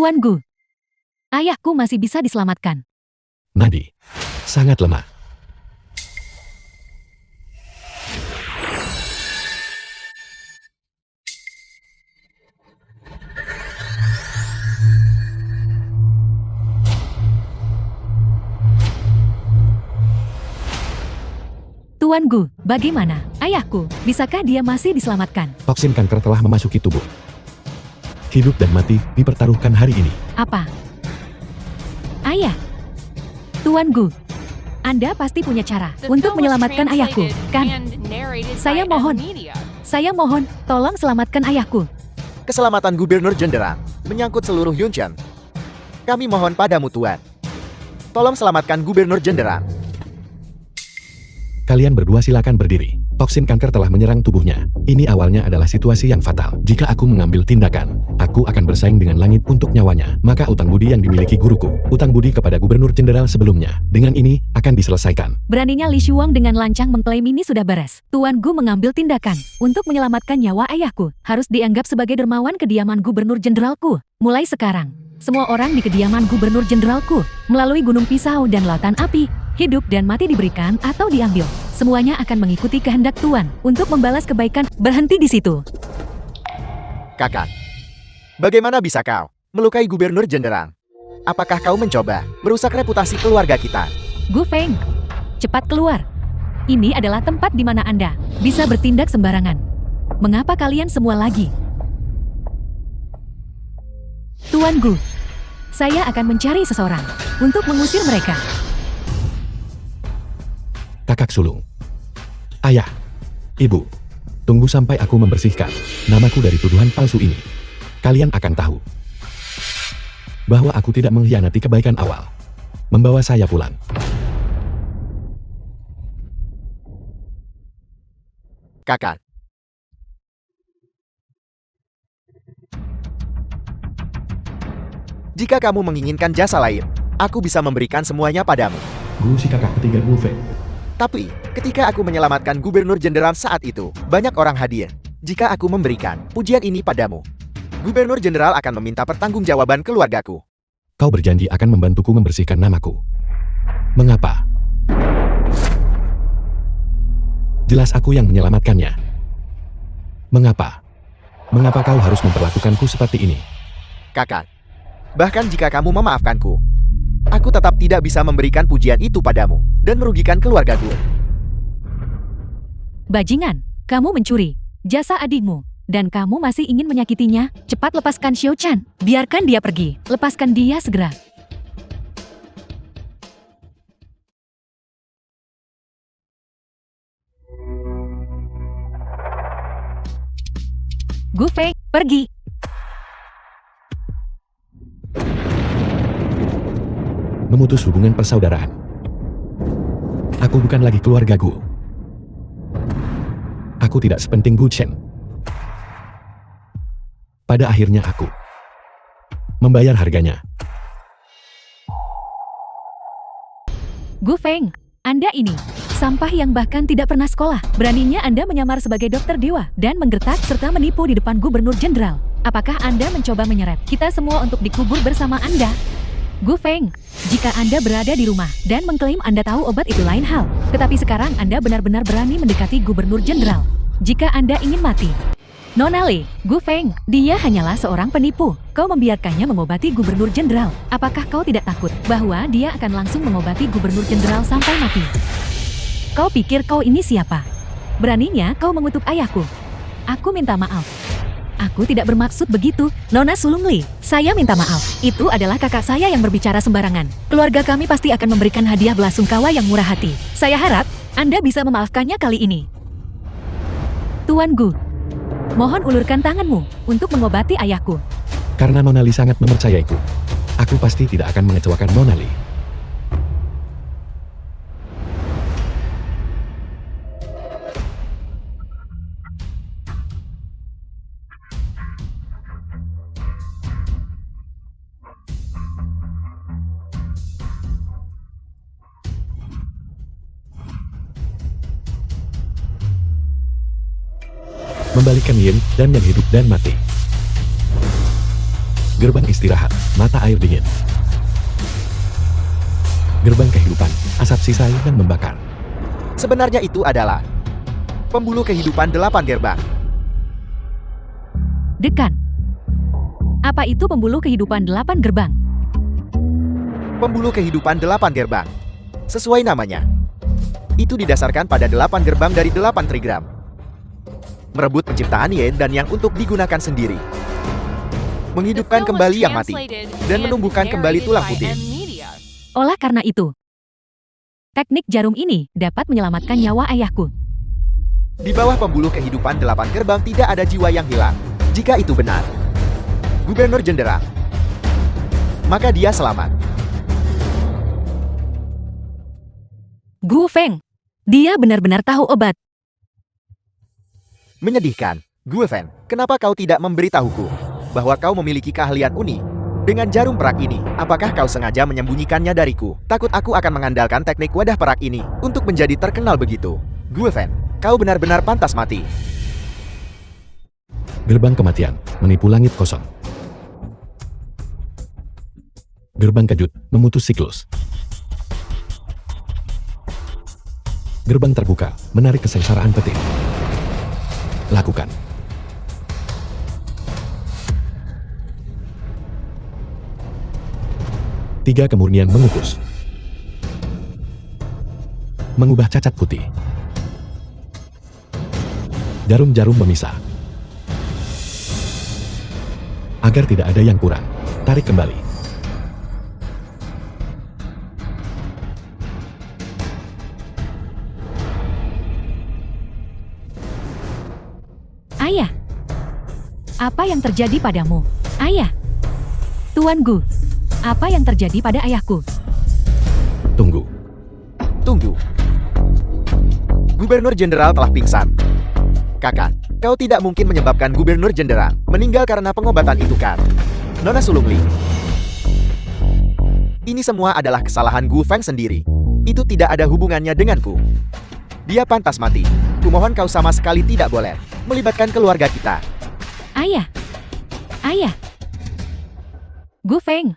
Tuan Gu, ayahku masih bisa diselamatkan. Nadi, sangat lemah. Tuan Gu, bagaimana? Ayahku, bisakah dia masih diselamatkan? Toksin kanker telah memasuki tubuh. Hidup dan mati dipertaruhkan hari ini. Apa? Ayah? Tuan Gu, Anda pasti punya cara untuk menyelamatkan ayahku, kan? Saya mohon, tolong selamatkan ayahku. Keselamatan Gubernur Jenderang menyangkut seluruh Yunchen. Kami mohon padamu, Tuan. Tolong selamatkan Gubernur Jenderang. Kalian berdua silakan berdiri. Toksin kanker telah menyerang tubuhnya. Ini awalnya adalah situasi yang fatal. Jika aku mengambil tindakan, aku akan bersaing dengan langit untuk nyawanya. Maka utang budi yang dimiliki guruku, utang budi kepada Gubernur Jenderal sebelumnya, dengan ini akan diselesaikan. Beraninya Li Shuang dengan lancang mengklaim ini sudah beres. Tuan Gu mengambil tindakan untuk menyelamatkan nyawa ayahku. Harus dianggap sebagai dermawan kediaman Gubernur Jenderalku. Mulai sekarang, semua orang di kediaman Gubernur Jenderalku, melalui gunung pisau dan lautan api, hidup dan mati diberikan atau diambil. Semuanya akan mengikuti kehendak Tuan untuk membalas kebaikan. Berhenti di situ. Kakak, bagaimana bisa kau melukai Gubernur Jenderang? Apakah kau mencoba merusak reputasi keluarga kita? Gu Feng, cepat keluar. Ini adalah tempat di mana Anda bisa bertindak sembarangan. Mengapa kalian semua lagi? Tuan Gu, saya akan mencari seseorang untuk mengusir mereka. Kakak sulung. Ayah. Ibu. Tunggu sampai aku membersihkan namaku dari tuduhan palsu ini. Kalian akan tahu bahwa aku tidak mengkhianati kebaikan awal. Membawa saya pulang. Kakak. Jika kamu menginginkan jasa lain, aku bisa memberikan semuanya padamu. Guru si kakak ketiga Gu Feng. Tapi, ketika aku menyelamatkan Gubernur Jenderal saat itu, banyak orang hadir. Jika aku memberikan pujian ini padamu, Gubernur Jenderal akan meminta pertanggungjawaban keluargaku. Kau berjanji akan membantuku membersihkan namaku. Mengapa? Jelas aku yang menyelamatkannya. Mengapa? Mengapa kau harus memperlakukanku seperti ini? Kakak, bahkan jika kamu memaafkanku, aku tetap tidak bisa memberikan pujian itu padamu dan merugikan keluargaku. Bajingan, kamu mencuri jasa adikmu, dan kamu masih ingin menyakitinya. Cepat lepaskan Xiao Chan, biarkan dia pergi. Lepaskan dia segera. Gu Feng, pergi. Memutus hubungan persaudaraan. Aku bukan lagi keluarga Gu. Aku tidak sepenting Gu Chen. Pada akhirnya aku membayar harganya. Gu Feng, Anda ini sampah yang bahkan tidak pernah sekolah. Beraninya Anda menyamar sebagai dokter dewa dan menggertak serta menipu di depan Gubernur Jenderal. Apakah Anda mencoba menyeret kita semua untuk dikubur bersama Anda? Gu Feng, jika Anda berada di rumah dan mengklaim Anda tahu obat itu lain hal. Tetapi sekarang Anda benar-benar berani mendekati Gubernur Jenderal. Jika Anda ingin mati. Nona Le, Gu Feng, dia hanyalah seorang penipu. Kau membiarkannya mengobati Gubernur Jenderal. Apakah kau tidak takut bahwa dia akan langsung mengobati Gubernur Jenderal sampai mati? Kau pikir kau ini siapa? Beraninya kau mengutuk ayahku. Aku minta maaf. Aku tidak bermaksud begitu, Nona Sulung Li. Saya minta maaf. Itu adalah kakak saya yang berbicara sembarangan. Keluarga kami pasti akan memberikan hadiah belasungkawa yang murah hati. Saya harap Anda bisa memaafkannya kali ini. Tuan Gu, mohon ulurkan tanganmu untuk mengobati ayahku. Karena Nona Li sangat mempercayaiku, aku pasti tidak akan mengecewakan Nona Li. Membalikkan yin dan yang hidup dan mati. Gerbang istirahat, mata air dingin. Gerbang kehidupan, asap sisai yang membakar. Sebenarnya itu adalah pembuluh kehidupan 8 gerbang. Dekan. Apa itu pembuluh kehidupan 8 gerbang? Pembuluh kehidupan 8 gerbang. Sesuai namanya. Itu didasarkan pada 8 gerbang dari 8 trigram. Merebut penciptaan Yen dan yang untuk digunakan sendiri. Menghidupkan kembali yang mati. Dan menumbuhkan kembali tulang putih. Olah karena itu, teknik jarum ini dapat menyelamatkan nyawa ayahku. Di bawah pembuluh kehidupan 8 gerbang tidak ada jiwa yang hilang. Jika itu benar, Gubernur Jenderal, maka dia selamat. Gu Feng, dia benar-benar tahu obat. Menyedihkan. Gue Fan, kenapa kau tidak memberitahuku bahwa kau memiliki keahlian unik dengan jarum perak ini? Apakah kau sengaja menyembunyikannya dariku? Takut aku akan mengandalkan teknik wadah perak ini untuk menjadi terkenal begitu. Gue Fan, kau benar-benar pantas mati. Gerbang kematian, menipu langit kosong. Gerbang kejut, memutus siklus. Gerbang terbuka, menarik kesengsaraan petir. Lakukan. Tiga kemurnian mengukus. Mengubah cacat putih. Jarum-jarum memisah. Agar tidak ada yang kurang, tarik kembali. Ayah, apa yang terjadi padamu? Ayah, Tuan Gu, apa yang terjadi pada ayahku? Tunggu. Tunggu. Gubernur Jenderal telah pingsan. Kakak, kau tidak mungkin menyebabkan Gubernur Jenderal meninggal karena pengobatan itu kan? Nona Sulungli. Ini semua adalah kesalahan Gu Feng sendiri. Itu tidak ada hubungannya denganku. Dia pantas mati. Kumohon kau sama sekali tidak boleh melibatkan keluarga kita. Ayah, ayah. Gu Feng,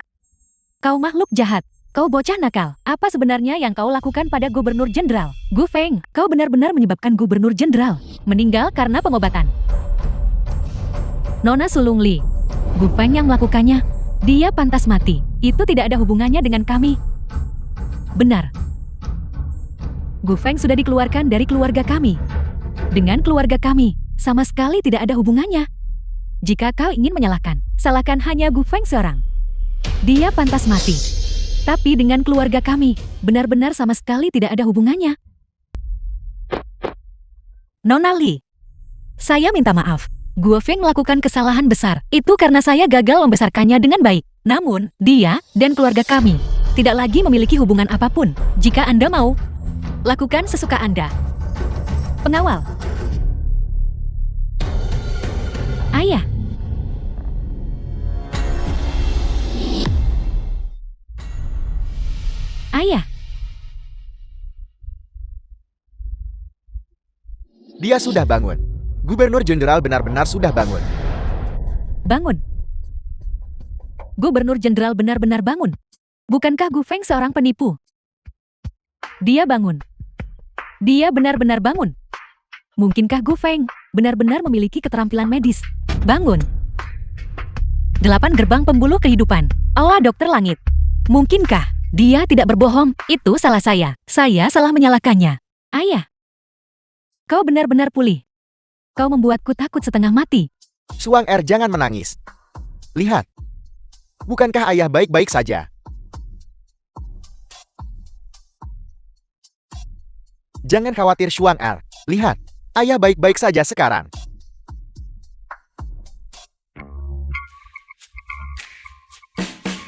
kau makhluk jahat. Kau bocah nakal. Apa sebenarnya yang kau lakukan pada Gubernur Jenderal? Gu Feng, kau benar-benar menyebabkan Gubernur Jenderal meninggal karena pengobatan. Nona Sulungli, Gu Feng yang melakukannya. Dia pantas mati. Itu tidak ada hubungannya dengan kami. Benar. Gu Feng sudah dikeluarkan dari keluarga kami. Dengan keluarga kami, sama sekali tidak ada hubungannya. Jika kau ingin menyalahkan, salahkan hanya Gu Feng seorang. Dia pantas mati. Tapi dengan keluarga kami, benar-benar sama sekali tidak ada hubungannya. Nona Li, saya minta maaf. Gu Feng melakukan kesalahan besar. Itu karena saya gagal membesarkannya dengan baik. Namun, dia dan keluarga kami tidak lagi memiliki hubungan apapun. Jika Anda mau, lakukan sesuka Anda. Pengawal. Ayah. Ayah. Dia sudah bangun. Gubernur Jenderal benar-benar sudah bangun. Bangun. Gubernur Jenderal benar-benar bangun. Bukankah Gu Feng seorang penipu? Dia bangun. Dia benar-benar bangun. Mungkinkah Gu Feng benar-benar memiliki keterampilan medis? Bangun. 8 gerbang pembuluh kehidupan. Aula Dokter Langit. Mungkinkah dia tidak berbohong? Itu salah saya. Saya salah menyalahkannya. Ayah. Kau benar-benar pulih. Kau membuatku takut setengah mati. Suang Er, jangan menangis. Lihat. Bukankah ayah baik-baik saja? Jangan khawatir Suang Er. Lihat. Ayah baik-baik saja sekarang.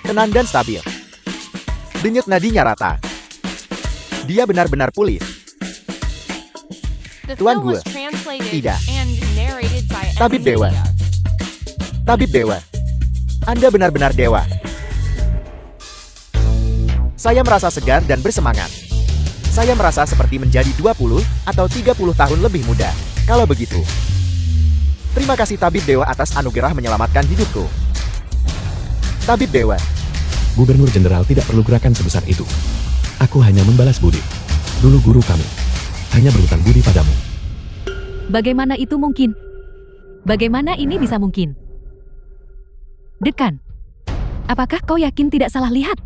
Tenang dan stabil. Denyut nadinya rata. Dia benar-benar pulih. Tuan Gue. Tidak. Tabib Dewa. Tabib Dewa. Anda benar-benar dewa. Saya merasa segar dan bersemangat. Saya merasa seperti menjadi 20 atau 30 tahun lebih muda. Kalau begitu. Terima kasih Tabib Dewa atas anugerah menyelamatkan hidupku. Tabib Dewa. Gubernur Jenderal tidak perlu gerakan sebesar itu. Aku hanya membalas budi. Dulu guru kami hanya berhutang budi padamu. Bagaimana itu mungkin? Bagaimana ini bisa mungkin? Dekan, apakah kau yakin tidak salah lihat?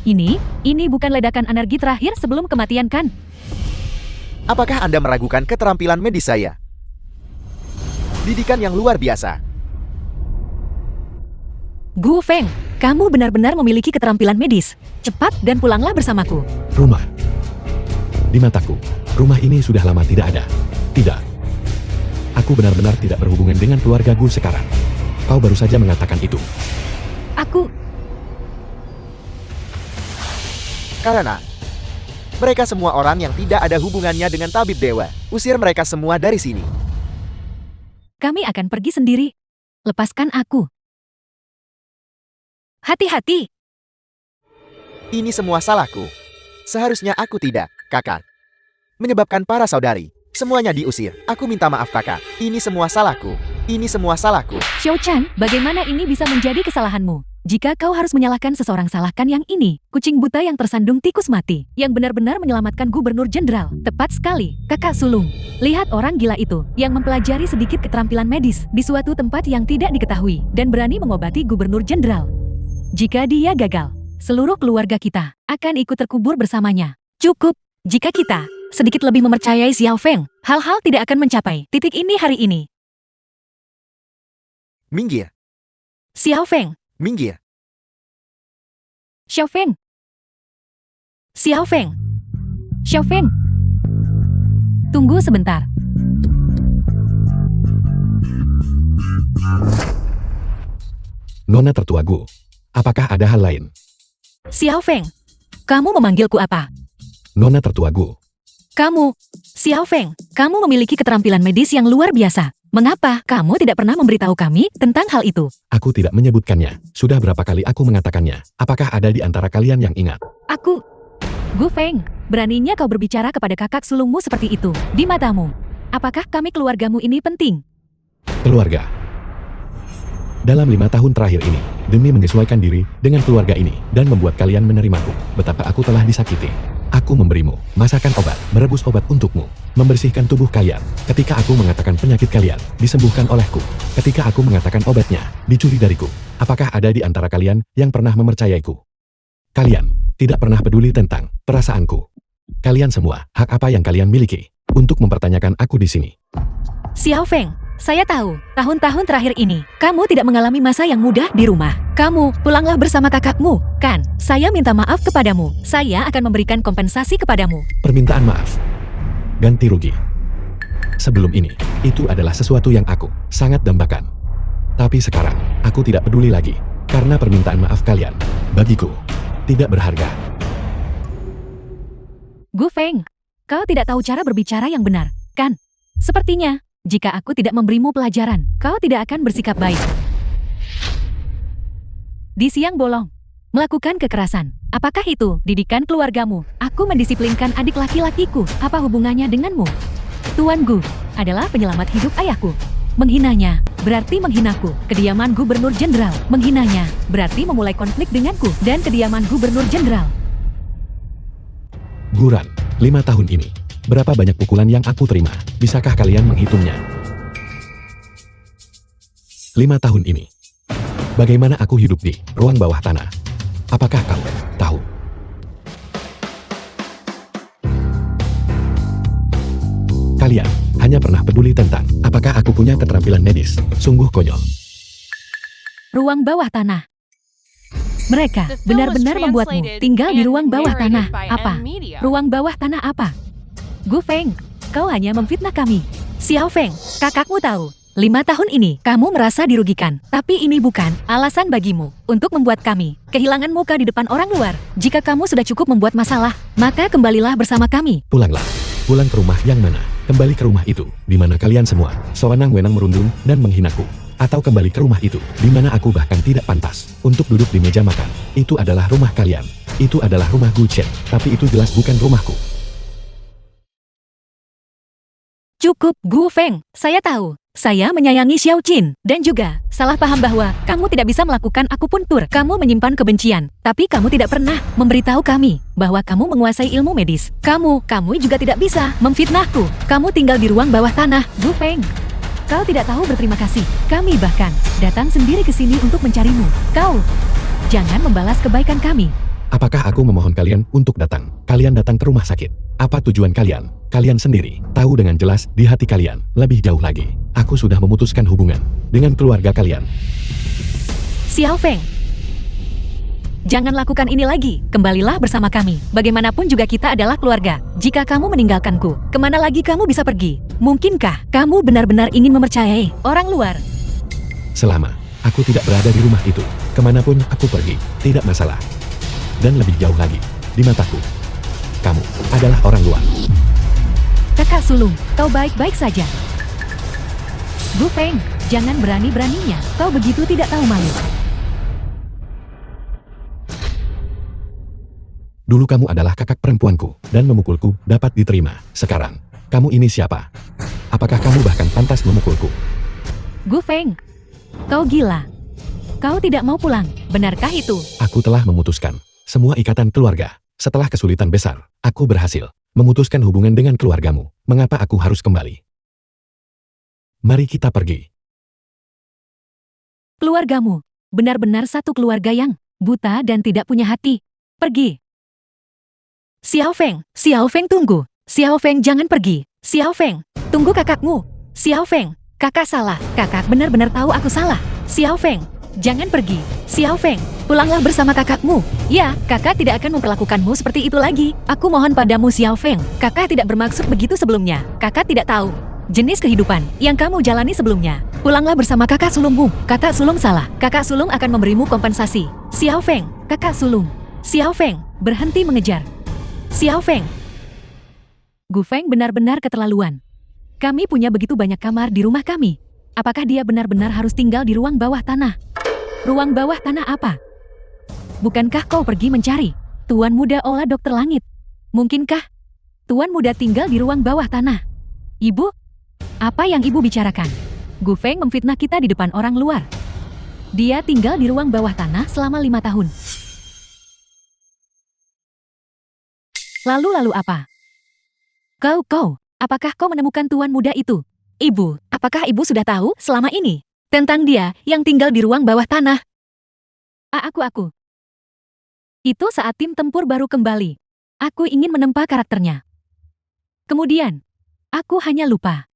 Ini bukan ledakan energi terakhir sebelum kematian kan? Apakah Anda meragukan keterampilan medis saya? Didikan yang luar biasa. Gu Feng, kamu benar-benar memiliki keterampilan medis. Cepat dan pulanglah bersamaku. Rumah. Di mataku, rumah ini sudah lama tidak ada. Tidak. Aku benar-benar tidak berhubungan dengan keluarga Gu sekarang. Kau baru saja mengatakan itu. Karena mereka semua orang yang tidak ada hubungannya dengan Tabib Dewa. Usir mereka semua dari sini. Kami akan pergi sendiri. Lepaskan aku. Hati-hati. Ini semua salahku. Seharusnya aku tidak, kakak. Menyebabkan para saudari semuanya diusir. Aku minta maaf, kakak. Ini semua salahku. Ini semua salahku. Xiao Chan, bagaimana ini bisa menjadi kesalahanmu? Jika kau harus menyalahkan seseorang, salahkan yang ini. Kucing buta yang tersandung tikus mati. Yang benar-benar menyelamatkan Gubernur Jenderal. Tepat sekali, kakak sulung. Lihat orang gila itu, yang mempelajari sedikit keterampilan medis di suatu tempat yang tidak diketahui, dan berani mengobati Gubernur Jenderal. Jika dia gagal, seluruh keluarga kita akan ikut terkubur bersamanya. Cukup, jika kita sedikit lebih mempercayai Xiao Feng, hal-hal tidak akan mencapai titik ini hari ini. Minggir, Xiao Feng, minggir. Xiao Feng. Xiao Feng. Xiao Feng. Tunggu sebentar. Nona tertua Gu, apakah ada hal lain? Xiao Feng, kamu memanggilku apa? Nona tertua Gu, Kamu, Xiao Feng, kamu memiliki keterampilan medis yang luar biasa. Mengapa kamu tidak pernah memberitahu kami tentang hal itu? aku tidak menyebutkannya. Sudah berapa kali aku mengatakannya? Apakah ada di antara kalian yang ingat? Gu Feng, beraninya kau berbicara kepada kakak sulungmu seperti itu, di matamu. Apakah kami keluargamu ini penting? Keluarga. Dalam 5 tahun terakhir ini, demi menyesuaikan diri dengan keluarga ini dan membuat kalian menerimaku, betapa aku telah disakiti. Aku memberimu masakan obat, merebus obat untukmu, membersihkan tubuh kalian. Ketika aku mengatakan penyakit kalian disembuhkan olehku, ketika aku mengatakan obatnya dicuri dariku, apakah ada di antara kalian yang pernah mempercayaiku? Kalian tidak pernah peduli tentang perasaanku. Kalian semua, hak apa yang kalian miliki untuk mempertanyakan aku di sini? Xiao Feng, saya tahu, tahun-tahun terakhir ini, kamu tidak mengalami masa yang mudah di rumah. Kamu pulanglah bersama kakakmu, kan? Saya minta maaf kepadamu. Saya akan memberikan kompensasi kepadamu. Permintaan maaf. Ganti rugi. Sebelum ini, itu adalah sesuatu yang aku sangat dambakan. Tapi sekarang, aku tidak peduli lagi. Karena permintaan maaf kalian, bagiku, tidak berharga. Gu Feng, kau tidak tahu cara berbicara yang benar, kan? Sepertinya, jika aku tidak memberimu pelajaran, kau tidak akan bersikap baik. Di siang bolong, melakukan kekerasan. Apakah itu didikan keluargamu? Aku mendisiplinkan adik laki-lakiku. Apa hubungannya denganmu? Tuan Gu adalah penyelamat hidup ayahku. Menghinanya berarti menghinaku. Kediaman Gubernur Jenderal. Menghinanya berarti memulai konflik denganku dan kediaman Gubernur Jenderal. Guran, 5 tahun ini, berapa banyak pukulan yang aku terima? Bisakah kalian menghitungnya? 5 tahun ini. Bagaimana aku hidup di ruang bawah tanah? Apakah kamu tahu? Kalian hanya pernah peduli tentang apakah aku punya keterampilan medis. Sungguh konyol. Ruang bawah tanah. Mereka benar-benar membuatmu tinggal di ruang bawah tanah. Apa? Ruang bawah tanah apa? Gu Feng, kau hanya memfitnah kami. Xiao Feng, kakakmu tahu. 5 tahun ini, kamu merasa dirugikan. Tapi ini bukan alasan bagimu untuk membuat kami kehilangan muka di depan orang luar. Jika kamu sudah cukup membuat masalah, maka kembalilah bersama kami. Pulanglah. Pulang ke rumah yang mana? Kembali ke rumah itu, di mana kalian semua sewenang-wenang merundung dan menghinaku. Atau kembali ke rumah itu, di mana aku bahkan tidak pantas untuk duduk di meja makan. Itu adalah rumah kalian. Itu adalah rumah Gu Chen, tapi itu jelas bukan rumahku. Cukup, Gu Feng. Saya tahu, Saya menyayangi Xiao Qin. Dan juga, salah paham bahwa kamu tidak bisa melakukan akupuntur. Kamu menyimpan kebencian. Tapi kamu tidak pernah memberitahu kami bahwa kamu menguasai ilmu medis. Kamu juga tidak bisa memfitnahku. Kamu tinggal di ruang bawah tanah, Gu Feng. Kau tidak tahu berterima kasih. Kami bahkan datang sendiri ke sini untuk mencarimu. Kau jangan membalas kebaikan kami. Apakah aku memohon kalian untuk datang? Kalian datang ke rumah sakit. Apa tujuan kalian? Kalian sendiri tahu dengan jelas di hati kalian. Lebih jauh lagi, aku sudah memutuskan hubungan dengan keluarga kalian. Xiao Feng, jangan lakukan ini lagi. Kembalilah bersama kami. Bagaimanapun juga kita adalah keluarga. Jika kamu meninggalkanku, kemana lagi kamu bisa pergi? Mungkinkah kamu benar-benar ingin mempercayai orang luar? Selama aku tidak berada di rumah itu, kemanapun aku pergi, tidak masalah. Dan lebih jauh lagi, di mataku, kamu adalah orang luar. Kakak sulung, kau baik-baik saja. Gu Feng, jangan berani-beraninya. Kau begitu tidak tahu malu. Dulu kamu adalah kakak perempuanku, dan memukulku dapat diterima. Sekarang, kamu ini siapa? Apakah kamu bahkan pantas memukulku? Gu Feng, kau gila. Kau tidak mau pulang, benarkah itu? Aku telah memutuskan semua ikatan keluarga. Setelah kesulitan besar, aku berhasil memutuskan hubungan dengan keluargamu. Mengapa aku harus kembali? Mari kita pergi. Keluargamu, benar-benar satu keluarga yang buta dan tidak punya hati. Pergi. Xiao Feng tunggu. Xiao Feng jangan pergi. Xiao Feng, tunggu kakakmu. Xiao Feng, kakak salah. Kakak benar-benar tahu aku salah. Xiao Feng, jangan pergi. Xiao Feng, pulanglah bersama kakakmu. Ya, kakak tidak akan memperlakukanmu seperti itu lagi. Aku mohon padamu Xiao Feng. Kakak tidak bermaksud begitu sebelumnya. Kakak tidak tahu jenis kehidupan yang kamu jalani sebelumnya. Pulanglah bersama kakak sulungmu. Kakak sulung salah. Kakak sulung akan memberimu kompensasi. Xiao Feng, kakak sulung. Xiao Feng, berhenti mengejar. Xiao Feng. Gu Feng benar-benar keterlaluan. Kami punya begitu banyak kamar di rumah kami. Apakah dia benar-benar harus tinggal di ruang bawah tanah? Ruang bawah tanah apa? Bukankah kau pergi mencari Tuan Muda Ola Dokter Langit? Mungkinkah Tuan Muda tinggal di ruang bawah tanah? Ibu? Apa yang ibu bicarakan? Gu Feng memfitnah kita di depan orang luar. Dia tinggal di ruang bawah tanah selama 5 tahun. Lalu apa? Kau, apakah kau menemukan Tuan Muda itu? Ibu, apakah ibu sudah tahu selama ini tentang dia yang tinggal di ruang bawah tanah? Aku. Itu saat tim tempur baru kembali. Aku ingin menempa karakternya. Kemudian, aku hanya lupa.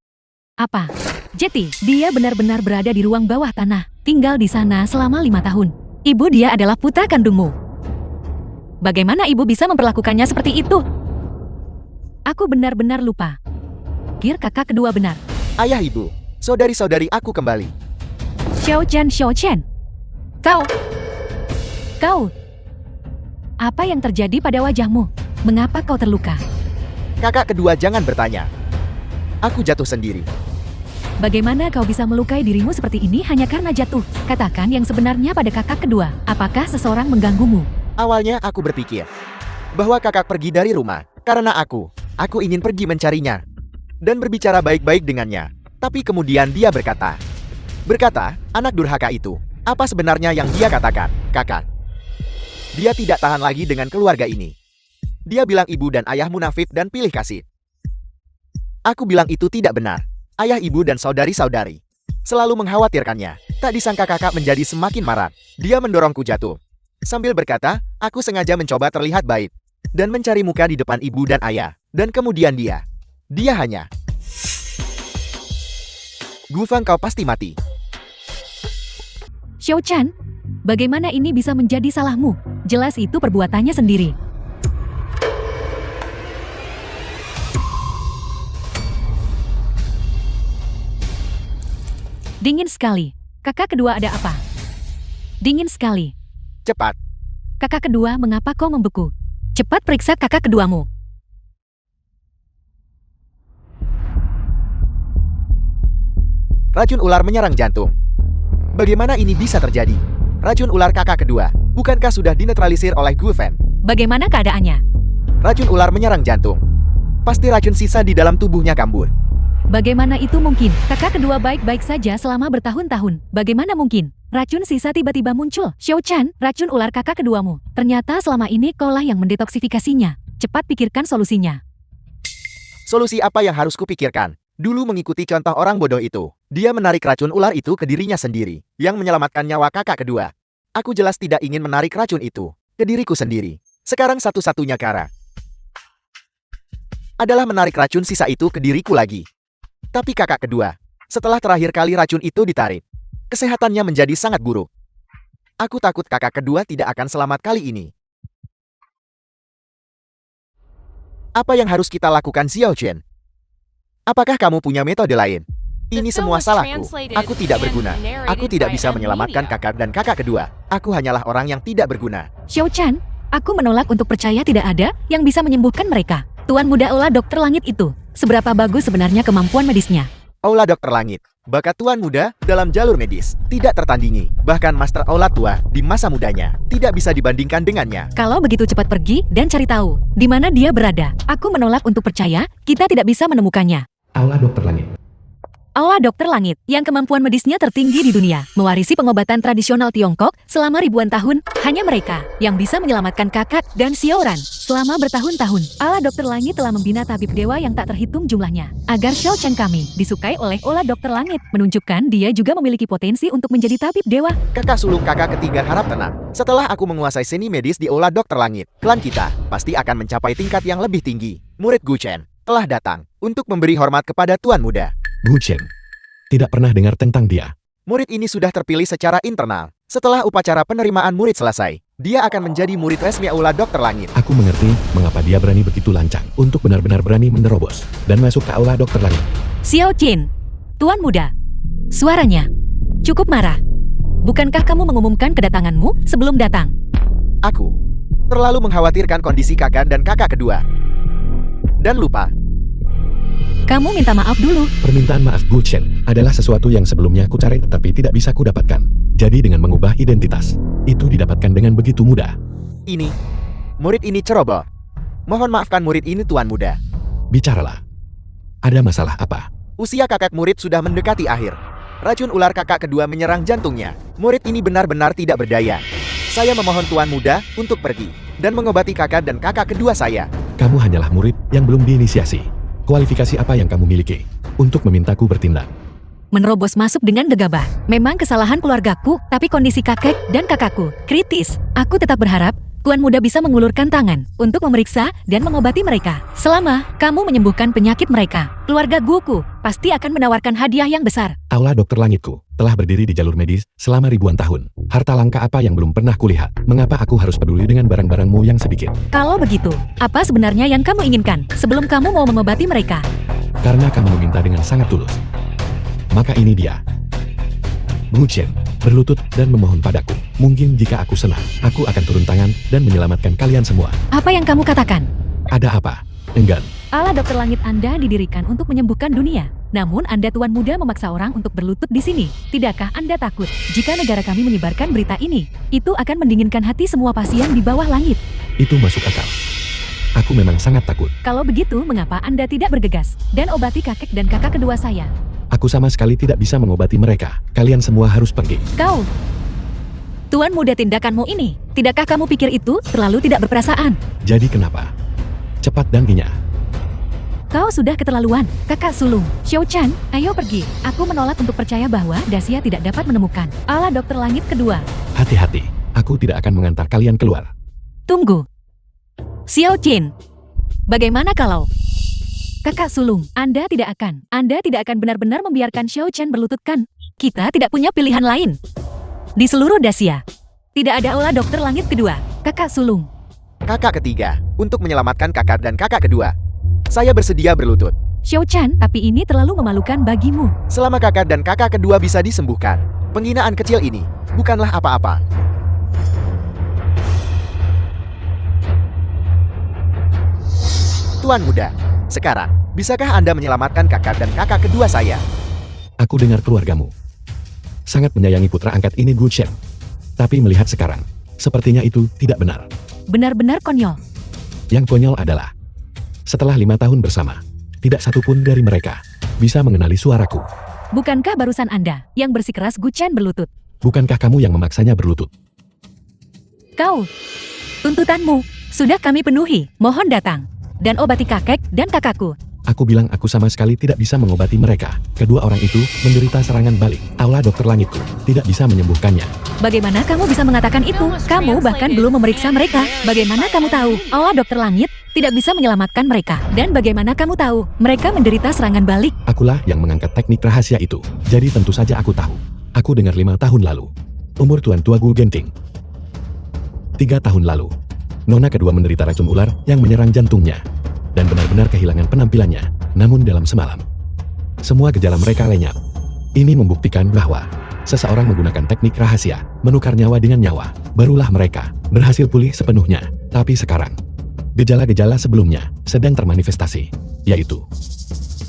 Apa? Jetty, dia benar-benar berada di ruang bawah tanah, tinggal di sana selama 5 tahun. Ibu dia adalah putra kandungmu. Bagaimana ibu bisa memperlakukannya seperti itu? Aku benar-benar lupa. Kir kakak kedua benar. Ayah ibu, saudari-saudari aku kembali. Xiao Chen. Kau. Apa yang terjadi pada wajahmu? Mengapa kau terluka? Kakak kedua jangan bertanya. Aku jatuh sendiri. Bagaimana kau bisa melukai dirimu seperti ini hanya karena jatuh? Katakan yang sebenarnya pada kakak kedua. Apakah seseorang mengganggumu? Awalnya aku berpikir bahwa kakak pergi dari rumah karena aku ingin pergi mencarinya dan berbicara baik-baik dengannya. Tapi kemudian dia berkata, anak durhaka itu, apa sebenarnya yang dia katakan, kakak? Dia tidak tahan lagi dengan keluarga ini. Dia bilang ibu dan ayah munafik dan pilih kasih. Aku bilang itu tidak benar. Ayah ibu dan saudari-saudari selalu mengkhawatirkannya. Tak disangka kakak menjadi semakin marah. Dia mendorongku jatuh. Sambil berkata, aku sengaja mencoba terlihat baik dan mencari muka di depan ibu dan ayah. Dan kemudian dia hanya... Gu Feng, kau pasti mati. Xiao Chan, bagaimana ini bisa menjadi salahmu? Jelas itu perbuatannya sendiri. Dingin sekali. Kakak kedua ada apa? Dingin sekali. Cepat. Kakak kedua, mengapa kau membeku? Cepat periksa kakak keduamu. Racun ular menyerang jantung. Bagaimana ini bisa terjadi? Racun ular kakak kedua, bukankah sudah dinetralisir oleh Gu Feng? Bagaimana keadaannya? Racun ular menyerang jantung. Pasti racun sisa di dalam tubuhnya kambuh. Bagaimana itu mungkin? Kakak kedua baik-baik saja selama bertahun-tahun. Bagaimana mungkin? Racun sisa tiba-tiba muncul. Xiao-chan, racun ular kakak keduamu. Ternyata selama ini kaulah yang mendetoksifikasinya. Cepat pikirkan solusinya. Solusi apa yang harus kupikirkan? Dulu mengikuti contoh orang bodoh itu. Dia menarik racun ular itu ke dirinya sendiri, yang menyelamatkan nyawa kakak kedua. Aku jelas tidak ingin menarik racun itu ke diriku sendiri. Sekarang satu-satunya cara adalah menarik racun sisa itu ke diriku lagi. Tapi kakak kedua, setelah terakhir kali racun itu ditarik, kesehatannya menjadi sangat buruk. Aku takut kakak kedua tidak akan selamat kali ini. Apa yang harus kita lakukan, Xiao Chen? Apakah kamu punya metode lain? Ini semua salahku. Aku tidak berguna. Aku tidak bisa menyelamatkan kakak dan kakak kedua. Aku hanyalah orang yang tidak berguna. Xiao-chan, aku menolak untuk percaya tidak ada yang bisa menyembuhkan mereka. Tuan muda Aula Dokter Langit itu, seberapa bagus sebenarnya kemampuan medisnya? Aula Dokter Langit, bakat Tuan Muda dalam jalur medis, tidak tertandingi. Bahkan Master Aula tua di masa mudanya, tidak bisa dibandingkan dengannya. Kalau begitu cepat pergi dan cari tahu di mana dia berada. Aku menolak untuk percaya, kita tidak bisa menemukannya. Aula Dokter Langit. Aula Dokter Langit, yang kemampuan medisnya tertinggi di dunia, mewarisi pengobatan tradisional Tiongkok selama ribuan tahun, hanya mereka yang bisa menyelamatkan kakak dan Xiaoran selama bertahun-tahun. Aula Dokter Langit telah membina tabib dewa yang tak terhitung jumlahnya, agar Xiao-chan kami disukai oleh Aula Dokter Langit, menunjukkan dia juga memiliki potensi untuk menjadi tabib dewa. Kakak sulung kakak ketiga harap tenang. Setelah aku menguasai seni medis di Aula Dokter Langit, klan kita pasti akan mencapai tingkat yang lebih tinggi. Murid Gu Chen telah datang untuk memberi hormat kepada Tuan Muda. Gu Chen. Tidak pernah dengar tentang dia. Murid ini sudah terpilih secara internal. Setelah upacara penerimaan murid selesai, dia akan menjadi murid resmi Aula Dokter Langit. Aku mengerti mengapa dia berani begitu lancang untuk benar-benar berani menerobos dan masuk ke Aula Dokter Langit. Xiao Jin, Tuan Muda. Suaranya cukup marah. Bukankah kamu mengumumkan kedatanganmu sebelum datang? Aku terlalu mengkhawatirkan kondisi kakak dan kakak kedua. Dan lupa. Kamu minta maaf dulu. Permintaan maaf Gu Chen adalah sesuatu yang sebelumnya ku cari tetapi tidak bisa ku dapatkan. Jadi dengan mengubah identitas, itu didapatkan dengan begitu mudah. Ini, murid ini ceroboh. Mohon maafkan murid ini Tuan Muda. Bicaralah. Ada masalah apa? Usia kakak murid sudah mendekati akhir. Racun ular kakak kedua menyerang jantungnya. Murid ini benar-benar tidak berdaya. Saya memohon Tuan Muda untuk pergi dan mengobati kakak dan kakak kedua saya. Kamu hanyalah murid yang belum diinisiasi. Kualifikasi apa yang kamu miliki untuk memintaku bertindak? Menerobos masuk dengan gegabah. Memang kesalahan keluargaku, tapi kondisi kakek dan kakakku kritis. Aku tetap berharap Tuan Muda bisa mengulurkan tangan untuk memeriksa dan mengobati mereka. Selama kamu menyembuhkan penyakit mereka, keluarga Guku pasti akan menawarkan hadiah yang besar. Aula Dokter Langitku telah berdiri di jalur medis selama ribuan tahun. Harta langka apa yang belum pernah kulihat? Mengapa aku harus peduli dengan barang-barangmu yang sedikit? Kalau begitu, apa sebenarnya yang kamu inginkan sebelum kamu mau mengobati mereka? Karena kamu meminta dengan sangat tulus. Maka ini dia. Gu Chen berlutut dan memohon padaku. Mungkin jika aku senang, aku akan turun tangan dan menyelamatkan kalian semua. Apa yang kamu katakan? Ada apa? Enggan. Aula Dokter Langit Anda didirikan untuk menyembuhkan dunia. Namun Anda Tuan Muda memaksa orang untuk berlutut di sini. Tidakkah Anda takut jika negara kami menyebarkan berita ini? Itu akan mendinginkan hati semua pasien di bawah langit. Itu masuk akal. Aku memang sangat takut. Kalau begitu, mengapa Anda tidak bergegas dan obati kakek dan kakak kedua saya? Aku sama sekali tidak bisa mengobati mereka. Kalian semua harus pergi. Kau, Tuan Muda, tindakanmu ini, tidakkah kamu pikir itu terlalu tidak berperasaan? Jadi kenapa? Cepat dan inya. Kau sudah keterlaluan, kakak sulung. Xiao-chan, ayo pergi. Aku menolak untuk percaya bahwa Dacia tidak dapat menemukan Aula Dokter Langit kedua. Hati-hati, aku tidak akan mengantar kalian keluar. Tunggu. Xiao Jin, bagaimana kalau kakak sulung, Anda tidak akan benar-benar membiarkan Xiao Chen berlututkan. Kita tidak punya pilihan lain. Di seluruh Dacia, tidak ada Aula Dokter Langit kedua, kakak sulung. Kakak ketiga, untuk menyelamatkan kakak dan kakak kedua, saya bersedia berlutut. Xiao-chan, tapi ini terlalu memalukan bagimu. Selama kakak dan kakak kedua bisa disembuhkan, penghinaan kecil ini bukanlah apa-apa. Tuan Muda, sekarang, bisakah Anda menyelamatkan kakak dan kakak kedua saya? Aku dengar keluargamu sangat menyayangi putra angkat ini Gu Chen. Tapi melihat sekarang, sepertinya itu tidak benar. Benar-benar konyol. Yang konyol adalah, setelah 5 tahun bersama, tidak satu pun dari mereka bisa mengenali suaraku. Bukankah barusan Anda yang bersikeras Gu Chen berlutut? Bukankah kamu yang memaksanya berlutut? Kau, tuntutanmu sudah kami penuhi, mohon datang dan obati kakek dan kakakku. Aku bilang aku sama sekali tidak bisa mengobati mereka. Kedua orang itu menderita serangan balik. Aula dokter langitku tidak bisa menyembuhkannya. Bagaimana kamu bisa mengatakan itu? Kamu bahkan belum memeriksa mereka. Bagaimana kamu tahu Aula dokter langit tidak bisa menyelamatkan mereka? Dan bagaimana kamu tahu mereka menderita serangan balik? Akulah yang mengangkat teknik rahasia itu. Jadi tentu saja aku tahu. Aku dengar 5 tahun lalu. Umur Tuan Tua Gu Genting. 3 tahun lalu. Nona kedua menderita racun ular yang menyerang jantungnya. Dan benar-benar kehilangan penampilannya. Namun dalam semalam, semua gejala mereka lenyap. Ini membuktikan bahwa seseorang menggunakan teknik rahasia, menukar nyawa dengan nyawa. Barulah mereka berhasil pulih sepenuhnya. Tapi sekarang, gejala-gejala sebelumnya sedang termanifestasi, yaitu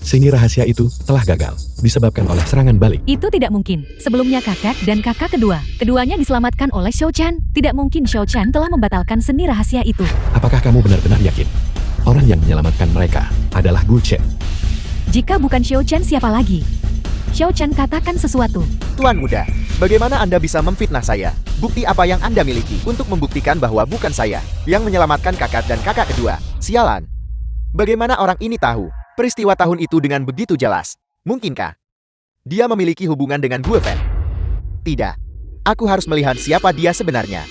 sihir rahasia itu telah gagal disebabkan oleh serangan balik. Itu tidak mungkin. Sebelumnya kakak dan kakak keduanya diselamatkan oleh Xiao Chan. Tidak mungkin Xiao Chan telah membatalkan seni rahasia itu. Apakah kamu benar-benar yakin orang yang menyelamatkan mereka adalah Gu Chen? Jika bukan Xiao Chan, siapa lagi? Xiao Chan katakan sesuatu. Tuan muda, bagaimana Anda bisa memfitnah saya? Bukti apa yang Anda miliki untuk membuktikan bahwa bukan saya yang menyelamatkan kakak dan kakak kedua? Sialan. Bagaimana orang ini tahu peristiwa tahun itu dengan begitu jelas? Mungkinkah dia memiliki hubungan dengan Gu Feng? Tidak. Aku harus melihat siapa dia sebenarnya.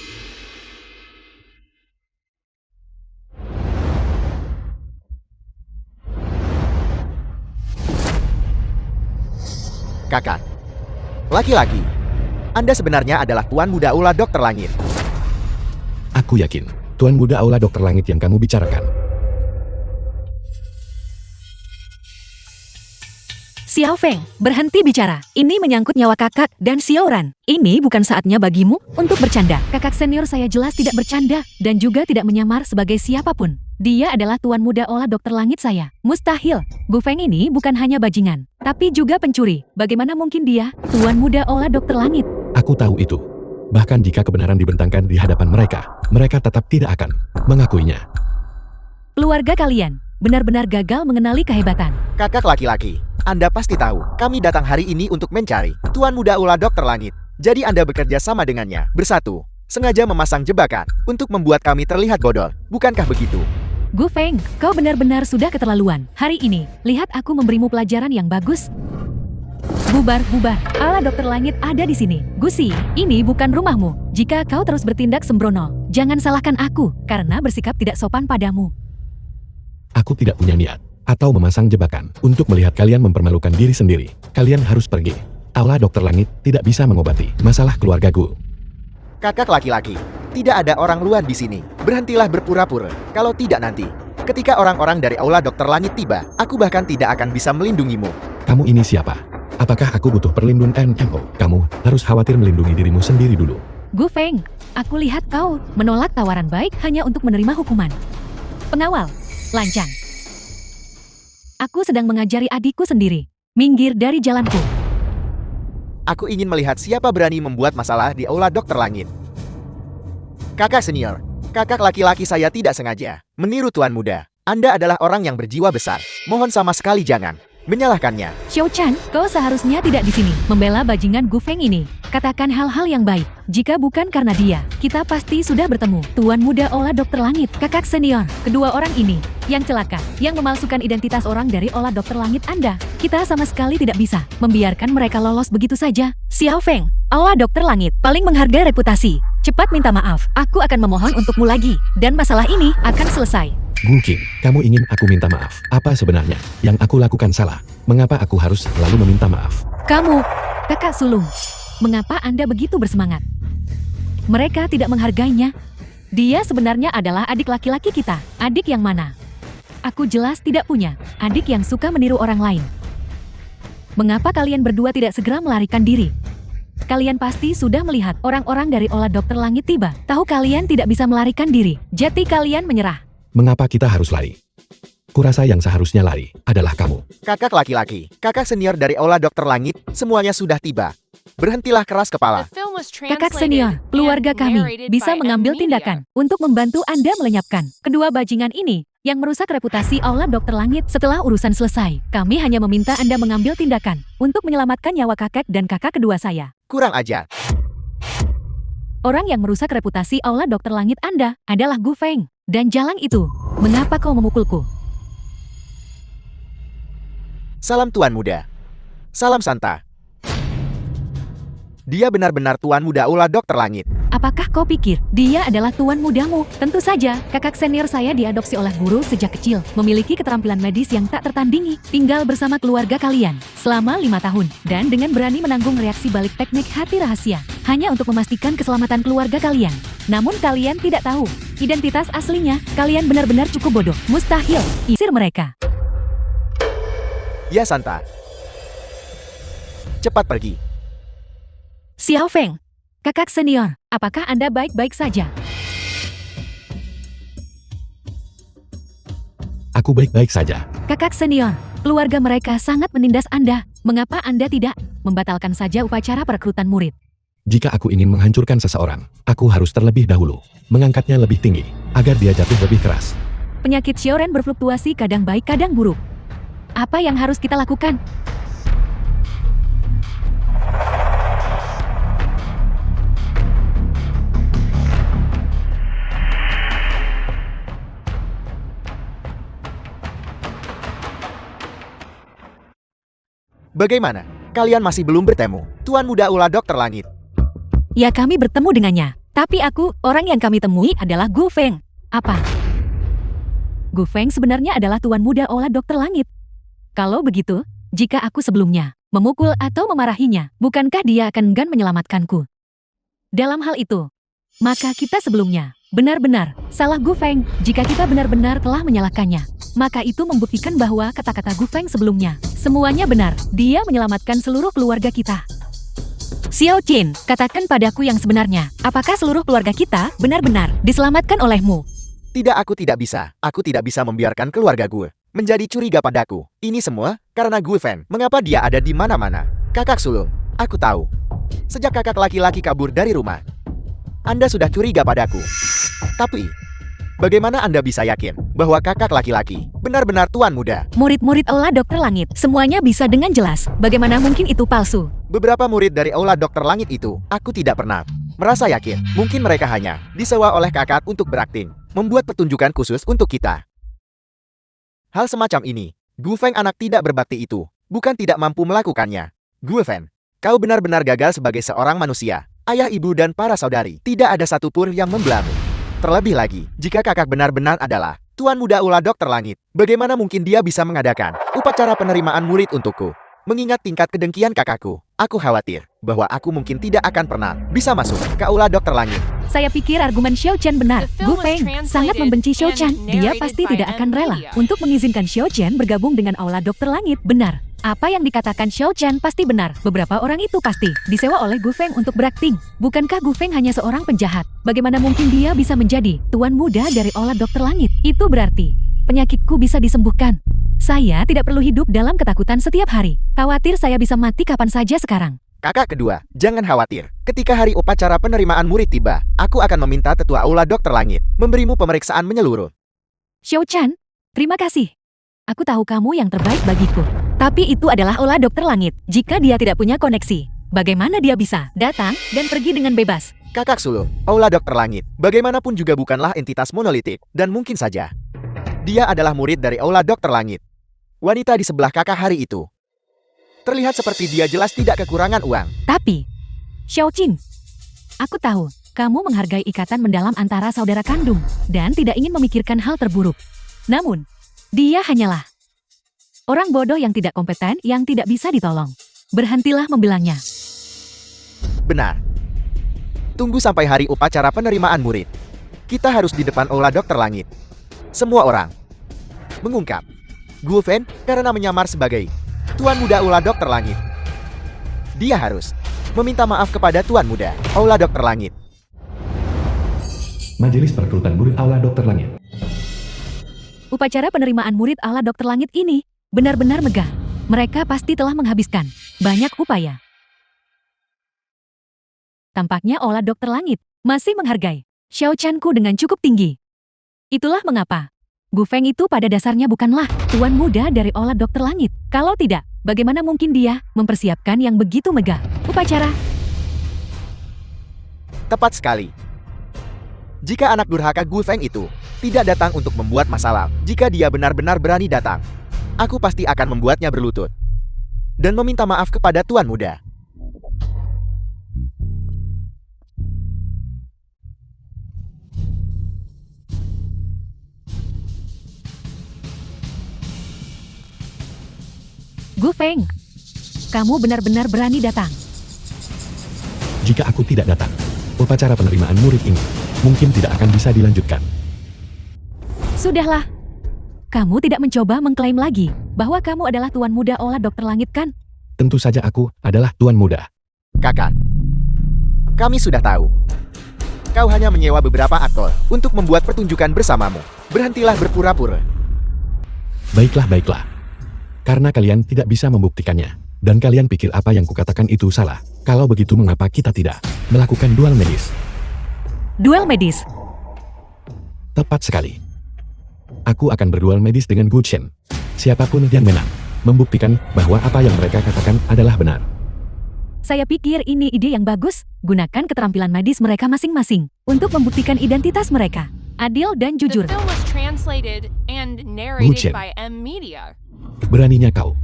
Kakak. Laki-laki. Anda sebenarnya adalah Tuan Muda Aula Dokter Langit. Aku yakin, Tuan Muda Aula Dokter Langit yang kamu bicarakan. Xiao Feng, berhenti bicara. Ini menyangkut nyawa kakak dan Xiao Ran. Ini bukan saatnya bagimu untuk bercanda. Kakak senior saya jelas tidak bercanda dan juga tidak menyamar sebagai siapapun. Dia adalah Tuan Muda Aula Dokter Langit saya. Mustahil. Gu Feng ini bukan hanya bajingan, tapi juga pencuri. Bagaimana mungkin dia Tuan Muda Aula Dokter Langit? Aku tahu itu. Bahkan jika kebenaran dibentangkan di hadapan mereka, mereka tetap tidak akan mengakuinya. Keluarga kalian benar-benar gagal mengenali kehebatan. Kakak laki-laki, Anda pasti tahu, kami datang hari ini untuk mencari Tuan Muda Aula Dokter Langit. Jadi Anda bekerja sama dengannya, bersatu, sengaja memasang jebakan untuk membuat kami terlihat bodoh. Bukankah begitu? Gu Feng, kau benar-benar sudah keterlaluan. Hari ini, lihat aku memberimu pelajaran yang bagus. Bubar, bubar. Aula Dokter Langit ada di sini. Gusi, ini bukan rumahmu. Jika kau terus bertindak sembrono, jangan salahkan aku karena bersikap tidak sopan padamu. Aku tidak punya niat atau memasang jebakan untuk melihat kalian mempermalukan diri sendiri. Kalian harus pergi. Aula Dokter Langit tidak bisa mengobati masalah keluargaku. Kakak laki-laki, tidak ada orang luar di sini. Berhentilah berpura-pura. Kalau tidak nanti, ketika orang-orang dari Aula Dokter Langit tiba, aku bahkan tidak akan bisa melindungimu. Kamu ini siapa? Apakah aku butuh perlindungan NMO? Kamu harus khawatir melindungi dirimu sendiri dulu. Gu Feng, aku lihat kau menolak tawaran baik hanya untuk menerima hukuman. Pengawal, lancang. Aku sedang mengajari adikku sendiri. Minggir dari jalanku. Aku ingin melihat siapa berani membuat masalah di Aula Dokter Langit. Kakak senior, kakak laki-laki saya tidak sengaja meniru Tuan Muda. Anda adalah orang yang berjiwa besar. Mohon sama sekali jangan menyalahkannya. Xiao Chan, kau seharusnya tidak di sini membela bajingan Gu Feng ini. Katakan hal-hal yang baik. Jika bukan karena dia, kita pasti sudah bertemu. Tuan Muda Aula Dokter Langit, kakak senior. Kedua orang ini yang celaka, yang memalsukan identitas orang dari Aula Dokter Langit Anda. Kita sama sekali tidak bisa membiarkan mereka lolos begitu saja. Xiao Feng, Aula Dokter Langit paling menghargai reputasi. Cepat minta maaf. Aku akan memohon untukmu lagi dan masalah ini akan selesai. Mungkin kamu ingin aku minta maaf. Apa sebenarnya yang aku lakukan salah? Mengapa aku harus selalu meminta maaf? Kamu, kakak sulung, mengapa Anda begitu bersemangat? Mereka tidak menghargainya. Dia sebenarnya adalah adik laki-laki kita. Adik yang mana? Aku jelas tidak punya adik yang suka meniru orang lain. Mengapa kalian berdua tidak segera melarikan diri? Kalian pasti sudah melihat orang-orang dari Aula Dokter Langit tiba. Tahu kalian tidak bisa melarikan diri. Jadi kalian menyerah. Mengapa kita harus lari? Kurasa yang seharusnya lari adalah kamu. Kakak laki-laki, kakak senior dari Aula Dokter Langit, semuanya sudah tiba. Berhentilah keras kepala. Kakak senior, keluarga kami bisa mengambil tindakan untuk membantu Anda melenyapkan kedua bajingan ini. yang merusak reputasi Aula Dokter Langit. Setelah urusan selesai, kami hanya meminta Anda mengambil tindakan untuk menyelamatkan nyawa kakek dan kakak kedua saya. Kurang ajar. Orang yang merusak reputasi Aula Dokter Langit Anda adalah Gu Feng. Dan jalan itu, mengapa kau memukulku? Salam Tuan Muda. Salam Santa. Dia benar-benar Tuan Muda Aula Dokter Langit. Apakah kau pikir dia adalah tuan mudamu? Tentu saja, kakak senior saya diadopsi oleh guru sejak kecil, memiliki keterampilan medis yang tak tertandingi, tinggal bersama keluarga kalian selama 5 tahun, dan dengan berani menanggung reaksi balik teknik hati rahasia, hanya untuk memastikan keselamatan keluarga kalian. Namun kalian tidak tahu, identitas aslinya, kalian benar-benar cukup bodoh, mustahil, isir mereka. Ya Santa. Cepat pergi. Xiao Feng, kakak senior, apakah Anda baik-baik saja? Aku baik-baik saja. Kakak senior, keluarga mereka sangat menindas Anda. Mengapa Anda tidak membatalkan saja upacara perekrutan murid? Jika aku ingin menghancurkan seseorang, aku harus terlebih dahulu mengangkatnya lebih tinggi, agar dia jatuh lebih keras. Penyakit Xiaoren berfluktuasi kadang baik kadang buruk. Apa yang harus kita lakukan? Bagaimana? Kalian masih belum bertemu, Tuan Muda Aula Dokter Langit. Ya, kami bertemu dengannya. Tapi orang yang kami temui adalah Gu Feng. Apa? Gu Feng sebenarnya adalah Tuan Muda Aula Dokter Langit. Kalau begitu, jika aku sebelumnya memukul atau memarahinya, bukankah dia akan enggan menyelamatkanku? Dalam hal itu, maka kita sebelumnya benar-benar salah Gu Feng. Jika kita benar-benar telah menyalahkannya, maka itu membuktikan bahwa kata-kata Gu Feng sebelumnya semuanya benar. Dia menyelamatkan seluruh keluarga kita. Xiao Qin, katakan padaku yang sebenarnya. Apakah seluruh keluarga kita benar-benar diselamatkan olehmu? Tidak, aku tidak bisa. Aku tidak bisa membiarkan keluarga gue menjadi curiga padaku. Ini semua karena Gu Feng. Mengapa dia ada di mana-mana? Kakak sulung, aku tahu. Sejak kakak laki-laki kabur dari rumah, Anda sudah curiga padaku. Tapi, bagaimana Anda bisa yakin bahwa kakak laki-laki benar-benar Tuan Muda? Murid-murid Aula Dokter Langit, semuanya bisa dengan jelas. Bagaimana mungkin itu palsu? Beberapa murid dari Aula Dokter Langit itu, aku tidak pernah merasa yakin. Mungkin mereka hanya disewa oleh kakak untuk berakting, membuat pertunjukan khusus untuk kita. Hal semacam ini, Gu Feng anak tidak berbakti itu, bukan tidak mampu melakukannya. Gu Feng, kau benar-benar gagal sebagai seorang manusia. Ayah, ibu, dan para saudari, tidak ada satupun yang membelamu. Terlebih lagi, jika kakak benar-benar adalah Tuan Muda Aula Dokter Langit, bagaimana mungkin dia bisa mengadakan upacara penerimaan murid untukku? Mengingat tingkat kedengkian kakakku, aku khawatir bahwa aku mungkin tidak akan pernah bisa masuk ke Aula Dokter Langit. Saya pikir argumen Xiao Chen benar. Gu Feng sangat membenci Xiao Chen. Dia pasti tidak akan rela untuk mengizinkan Xiao Chen bergabung dengan Aula Dokter Langit. Benar. Apa yang dikatakan Xiao Chen pasti benar. Beberapa orang itu pasti disewa oleh Gu Feng untuk berakting. Bukankah Gu Feng hanya seorang penjahat? Bagaimana mungkin dia bisa menjadi tuan muda dari Aula Dokter Langit? Itu berarti penyakitku bisa disembuhkan. Saya tidak perlu hidup dalam ketakutan setiap hari. Khawatir saya bisa mati kapan saja sekarang. Kakak kedua, jangan khawatir. Ketika hari upacara penerimaan murid tiba, aku akan meminta tetua Aula Dokter Langit memberimu pemeriksaan menyeluruh. Xiao Chen, terima kasih. Aku tahu kamu yang terbaik bagiku. Tapi itu adalah Aula Dokter Langit. Jika dia tidak punya koneksi, bagaimana dia bisa datang dan pergi dengan bebas? Kakak sulung, Aula Dokter Langit, bagaimanapun juga bukanlah entitas monolitik, dan mungkin saja dia adalah murid dari Aula Dokter Langit. Wanita di sebelah kakak hari itu terlihat seperti dia jelas tidak kekurangan uang. Tapi, Xiao Qin, aku tahu kamu menghargai ikatan mendalam antara saudara kandung dan tidak ingin memikirkan hal terburuk. Namun, dia hanyalah orang bodoh yang tidak kompeten yang tidak bisa ditolong. Berhentilah membilangnya. Benar. Tunggu sampai hari upacara penerimaan murid. Kita harus di depan Aula Dokter Langit. Semua orang mengungkap Gu Feng karena menyamar sebagai Tuan Muda Aula Dokter Langit. Dia harus meminta maaf kepada Tuan Muda Aula Dokter Langit. Majelis perekrutan murid Aula Dokter Langit. Upacara penerimaan murid Aula Dokter Langit ini benar-benar megah. Mereka pasti telah menghabiskan banyak upaya. Tampaknya Aula Dokter Langit masih menghargai Xiao Chen-ku dengan cukup tinggi. Itulah mengapa Gu Feng itu pada dasarnya bukanlah tuan muda dari Olah Dokter Langit. Kalau tidak, bagaimana mungkin dia mempersiapkan yang begitu megah upacara? Tepat sekali. Jika anak durhaka Gu Feng itu tidak datang untuk membuat masalah, jika dia benar-benar berani datang, aku pasti akan membuatnya berlutut dan meminta maaf kepada tuan muda. Gu Feng, kamu benar-benar berani datang. Jika aku tidak datang, upacara penerimaan murid ini mungkin tidak akan bisa dilanjutkan. Sudahlah. Kamu tidak mencoba mengklaim lagi bahwa kamu adalah tuan muda Olah Dokter Langit kan? Tentu saja aku adalah tuan muda. Kakak, kami sudah tahu. Kau hanya menyewa beberapa aktor untuk membuat pertunjukan bersamamu. Berhentilah berpura-pura. Baiklah, baiklah. Karena kalian tidak bisa membuktikannya, dan kalian pikir apa yang kukatakan itu salah. Kalau begitu mengapa kita tidak melakukan duel medis? Duel medis? Tepat sekali. Aku akan berduel medis dengan Gu Chen. Siapapun yang menang, membuktikan bahwa apa yang mereka katakan adalah benar. Saya pikir ini ide yang bagus. Gunakan keterampilan medis mereka masing-masing untuk membuktikan identitas mereka. Adil dan jujur. The film was translated and Gu narrated Chen. by M Media. Beraninya kau.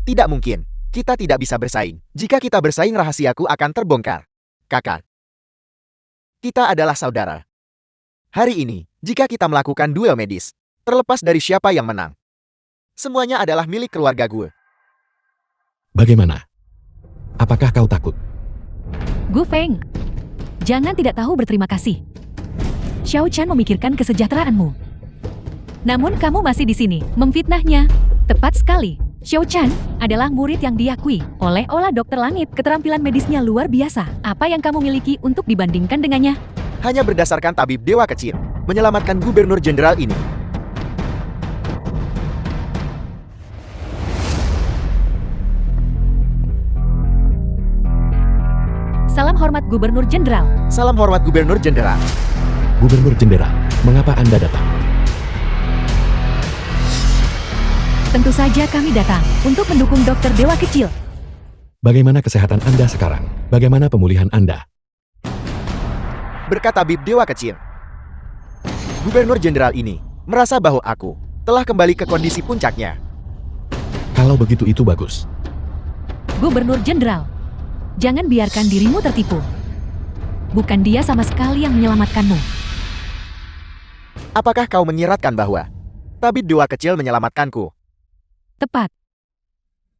Tidak mungkin. Kita tidak bisa bersaing. Jika kita bersaing, rahasiaku akan terbongkar. Kakak, kita adalah saudara. Hari ini, jika kita melakukan duel medis, terlepas dari siapa yang menang, semuanya adalah milik keluarga gue. Bagaimana? Apakah kau takut? Gu Feng, jangan tidak tahu berterima kasih. Xiao Chan memikirkan kesejahteraanmu. Namun kamu masih di sini, memfitnahnya. Tepat sekali. Xiao Chan adalah murid yang diakui oleh Olah Dokter Langit. Keterampilan medisnya luar biasa. Apa yang kamu miliki untuk dibandingkan dengannya? Hanya berdasarkan tabib dewa kecil, menyelamatkan gubernur jenderal ini. Salam hormat Gubernur Jenderal. Salam hormat gubernur jenderal. Gubernur Jenderal, mengapa Anda datang? Tentu saja kami datang untuk mendukung dokter dewa kecil. Bagaimana kesehatan Anda sekarang? Bagaimana pemulihan Anda? Berkat tabib dewa kecil, gubernur jenderal ini merasa bahwa aku telah kembali ke kondisi puncaknya. Kalau begitu itu bagus. Gubernur Jenderal, jangan biarkan dirimu tertipu. Bukan dia sama sekali yang menyelamatkanmu. Apakah kau menyiratkan bahwa tabib dewa kecil menyelamatkanku? Tepat.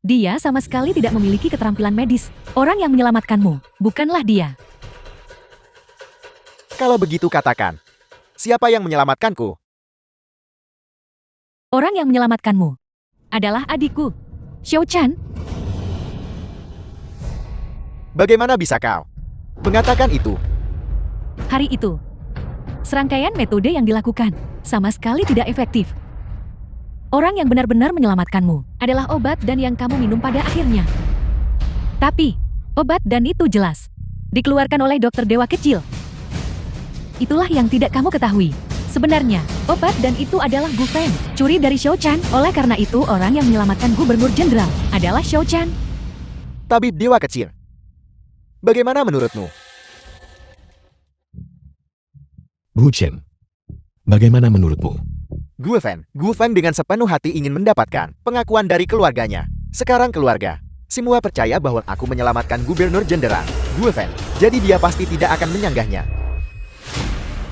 Dia sama sekali tidak memiliki keterampilan medis. Orang yang menyelamatkanmu, bukanlah dia. Kalau begitu katakan, siapa yang menyelamatkanku? Orang yang menyelamatkanmu adalah adikku, Xiao Chan. Bagaimana bisa kau mengatakan itu? Hari itu, serangkaian metode yang dilakukan sama sekali tidak efektif. Orang yang benar-benar menyelamatkanmu adalah obat dan yang kamu minum pada akhirnya. Tapi, obat dan itu jelas dikeluarkan oleh dokter dewa kecil. Itulah yang tidak kamu ketahui. Sebenarnya, obat dan itu adalah Gu Feng, curi dari Xiao Chan. Oleh karena itu, orang yang menyelamatkan Gubernur Jenderal adalah Xiao Chan. Tabib dewa kecil, bagaimana menurutmu? Gu Chen, bagaimana menurutmu? Gu Feng dengan sepenuh hati ingin mendapatkan pengakuan dari keluarganya. Sekarang keluarga, semua percaya bahwa aku menyelamatkan Gubernur Jenderal Gu Feng, jadi dia pasti tidak akan menyanggahnya.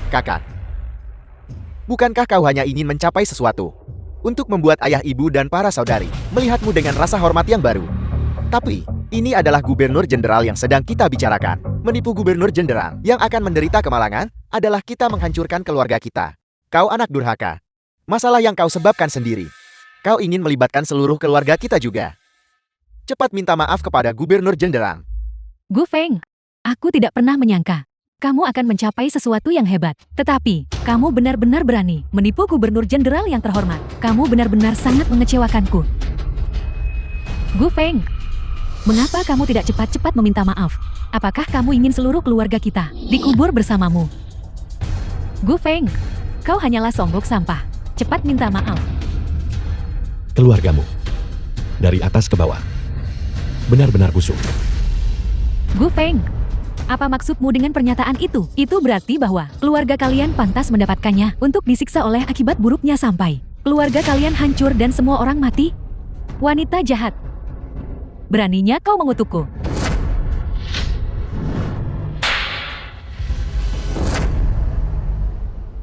Kakak, bukankah kau hanya ingin mencapai sesuatu untuk membuat ayah ibu dan para saudari melihatmu dengan rasa hormat yang baru? Tapi, ini adalah Gubernur Jenderal yang sedang kita bicarakan. Menipu Gubernur Jenderal yang akan menderita kemalangan adalah kita menghancurkan keluarga kita. Kau anak durhaka. Masalah yang kau sebabkan sendiri. Kau ingin melibatkan seluruh keluarga kita juga. Cepat minta maaf kepada Gubernur Jenderal. Gu Feng, aku tidak pernah menyangka kamu akan mencapai sesuatu yang hebat. Tetapi, kamu benar-benar berani menipu Gubernur Jenderal yang terhormat. Kamu benar-benar sangat mengecewakanku. Gu Feng, mengapa kamu tidak cepat-cepat meminta maaf? Apakah kamu ingin seluruh keluarga kita dikubur bersamamu? Gu Feng, kau hanyalah songgok sampah. Cepat minta maaf. Keluargamu. Dari atas ke bawah. Benar-benar busuk. Gu Feng, apa maksudmu dengan pernyataan itu? Itu berarti bahwa keluarga kalian pantas mendapatkannya untuk disiksa oleh akibat buruknya sampai keluarga kalian hancur dan semua orang mati? Wanita jahat. Beraninya kau mengutukku.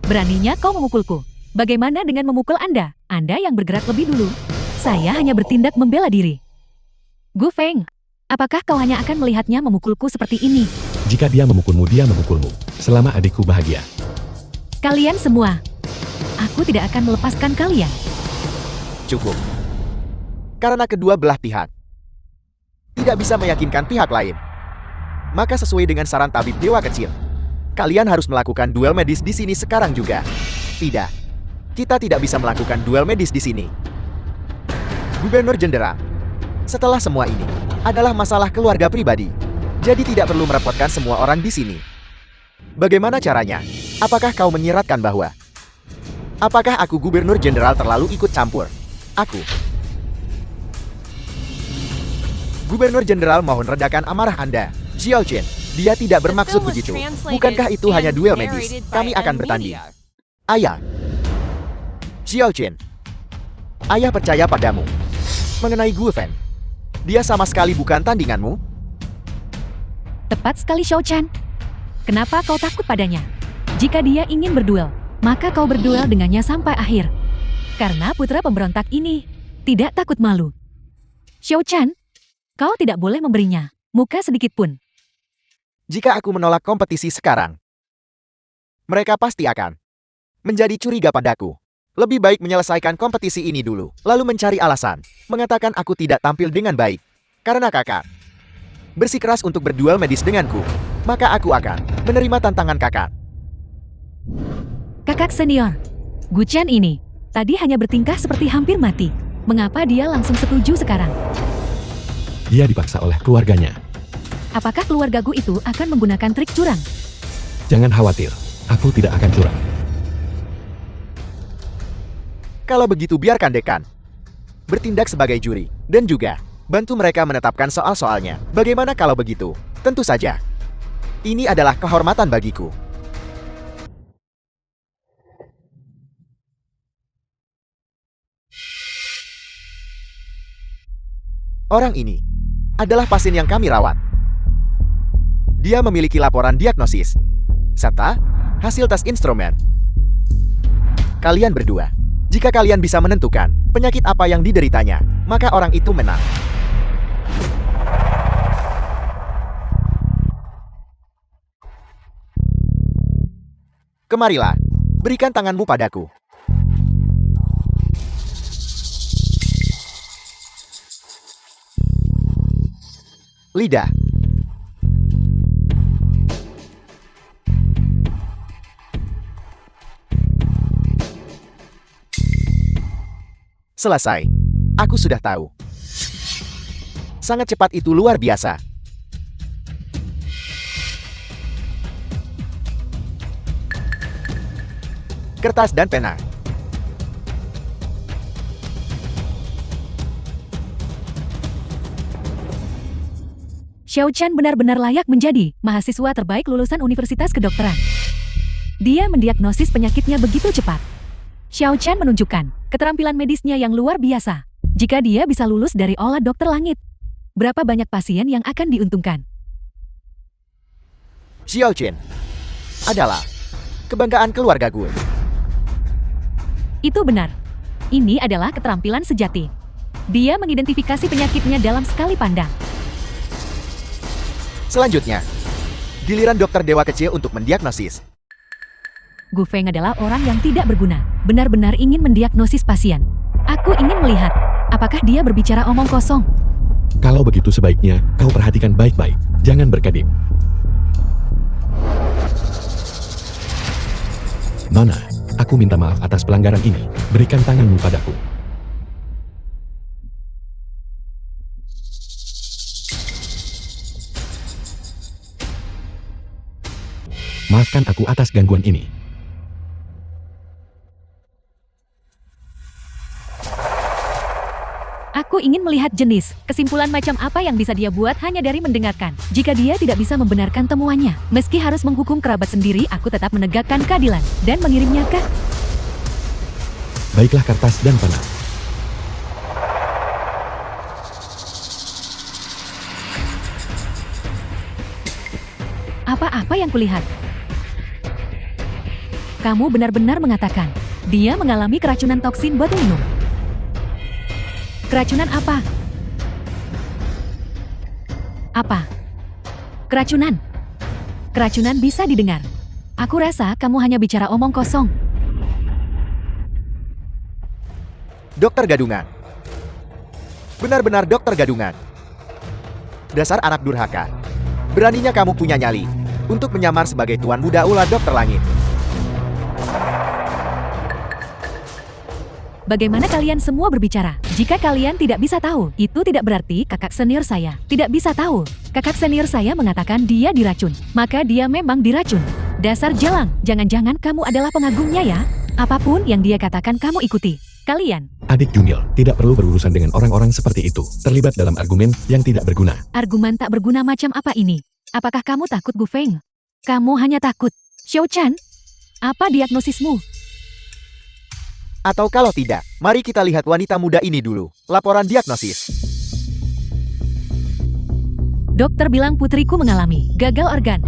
Beraninya kau memukulku. Bagaimana dengan memukul Anda? Anda yang bergerak lebih dulu. Saya hanya bertindak membela diri. Gu Feng, apakah kau hanya akan melihatnya memukulku seperti ini? Jika dia memukulmu, dia memukulmu. Selama adikku bahagia. Kalian semua. Aku tidak akan melepaskan kalian. Cukup. Karena kedua belah pihak tidak bisa meyakinkan pihak lain, maka sesuai dengan saran tabib dewa kecil, kalian harus melakukan duel medis di sini sekarang juga. Tidak, kita tidak bisa melakukan duel medis di sini. Gubernur Jenderal, setelah semua ini adalah masalah keluarga pribadi, jadi tidak perlu merepotkan semua orang di sini. Bagaimana caranya? Apakah kau menyiratkan bahwa apakah aku Gubernur Jenderal terlalu ikut campur? Aku. Gubernur Jenderal mohon redakan amarah Anda. Xiao Chen, dia tidak bermaksud film was begitu. translated Bukankah itu hanya and duel medis? narrated by Kami akan bertanding. Nvidia. Ayah. Xiao Chen. Ayah percaya padamu. Mengenai Gu Feng, dia sama sekali bukan tandinganmu. Tepat sekali Xiao Chan. Kenapa kau takut padanya? Jika dia ingin berduel, maka kau berduel dengannya sampai akhir. Karena putra pemberontak ini tidak takut malu. Xiao Chan, kau tidak boleh memberinya muka sedikit pun. Jika aku menolak kompetisi sekarang, mereka pasti akan menjadi curiga padaku. Lebih baik menyelesaikan kompetisi ini dulu, lalu mencari alasan, mengatakan aku tidak tampil dengan baik. Karena kakak bersikeras untuk berduel medis denganku, maka aku akan menerima tantangan kakak. Kakak senior, Gu Chen ini tadi hanya bertingkah seperti hampir mati. Mengapa dia langsung setuju sekarang? Dia dipaksa oleh keluarganya. Apakah keluarga Gu itu akan menggunakan trik curang? Jangan khawatir, aku tidak akan curang. Kalau begitu biarkan dekan bertindak sebagai juri, dan juga bantu mereka menetapkan soal-soalnya. Bagaimana kalau begitu? Tentu saja. Ini adalah kehormatan bagiku. Orang ini adalah pasien yang kami rawat. Dia memiliki laporan diagnosis, serta hasil tes instrumen. Kalian berdua, jika kalian bisa menentukan penyakit apa yang dideritanya, maka orang itu menang. Kemarilah, berikan tanganmu padaku. Lidah. Selesai. Aku sudah tahu. Sangat cepat itu luar biasa. Kertas dan pena. Xiao Chan benar-benar layak menjadi mahasiswa terbaik lulusan Universitas Kedokteran. Dia mendiagnosis penyakitnya begitu cepat. Xiao Chan menunjukkan keterampilan medisnya yang luar biasa. Jika dia bisa lulus dari Olah Dokter Langit, berapa banyak pasien yang akan diuntungkan? Xiao Chen adalah kebanggaan keluarga gue. Itu benar. Ini adalah keterampilan sejati. Dia mengidentifikasi penyakitnya dalam sekali pandang. Selanjutnya, giliran dokter dewa kecil untuk mendiagnosis. Gu Feng adalah orang yang tidak berguna, benar-benar ingin mendiagnosis pasien. Aku ingin melihat, apakah dia berbicara omong kosong. Kalau begitu sebaiknya kau perhatikan baik-baik, jangan berkedip. Nona, aku minta maaf atas pelanggaran ini. Berikan tanganmu padaku. Maafkan aku atas gangguan ini. Aku ingin melihat jenis, kesimpulan macam apa yang bisa dia buat hanya dari mendengarkan. Jika dia tidak bisa membenarkan temuannya, meski harus menghukum kerabat sendiri, aku tetap menegakkan keadilan dan mengirimnya ke... Baiklah kertas dan panah. Apa-apa yang kulihat? Kamu benar-benar mengatakan, dia mengalami keracunan toksin botulinum. Keracunan apa? Apa? Keracunan. Keracunan bisa didengar. Aku rasa kamu hanya bicara omong kosong. Dokter gadungan. Benar-benar dokter gadungan. Dasar anak durhaka. Beraninya kamu punya nyali untuk menyamar sebagai tuan muda ular dokter langit. Bagaimana kalian semua berbicara? Jika kalian tidak bisa tahu, itu tidak berarti kakak senior saya tidak bisa tahu. Kakak senior saya mengatakan dia diracun, maka dia memang diracun. Dasar jelang, jangan-jangan kamu adalah pengagumnya ya? Apapun yang dia katakan kamu ikuti. Kalian. Adik junior, tidak perlu berurusan dengan orang-orang seperti itu. Terlibat dalam argumen yang tidak berguna. Argumen tak berguna macam apa ini? Apakah kamu takut, Gu Feng? Kamu hanya takut. Xiao Chan, apa diagnosismu? Atau kalau tidak, mari kita lihat wanita muda ini dulu. Laporan diagnosis. Dokter bilang putriku mengalami gagal organ.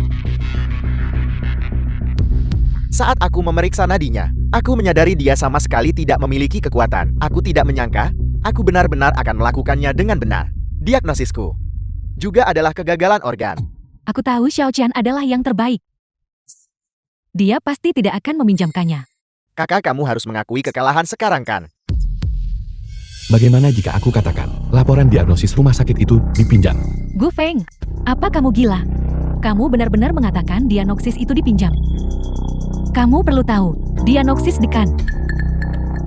Saat aku memeriksa nadinya, aku menyadari dia sama sekali tidak memiliki kekuatan. Aku tidak menyangka, aku benar-benar akan melakukannya dengan benar. Diagnosisku juga adalah kegagalan organ. Aku tahu Xiao Chan adalah yang terbaik. Dia pasti tidak akan meminjamkannya. Kakak, kamu harus mengakui kekalahan sekarang kan? Bagaimana jika aku katakan, laporan diagnosis rumah sakit itu dipinjam? Gu Feng, apa kamu gila? Kamu benar-benar mengatakan diagnosis itu dipinjam. Kamu perlu tahu, diagnosis dekan.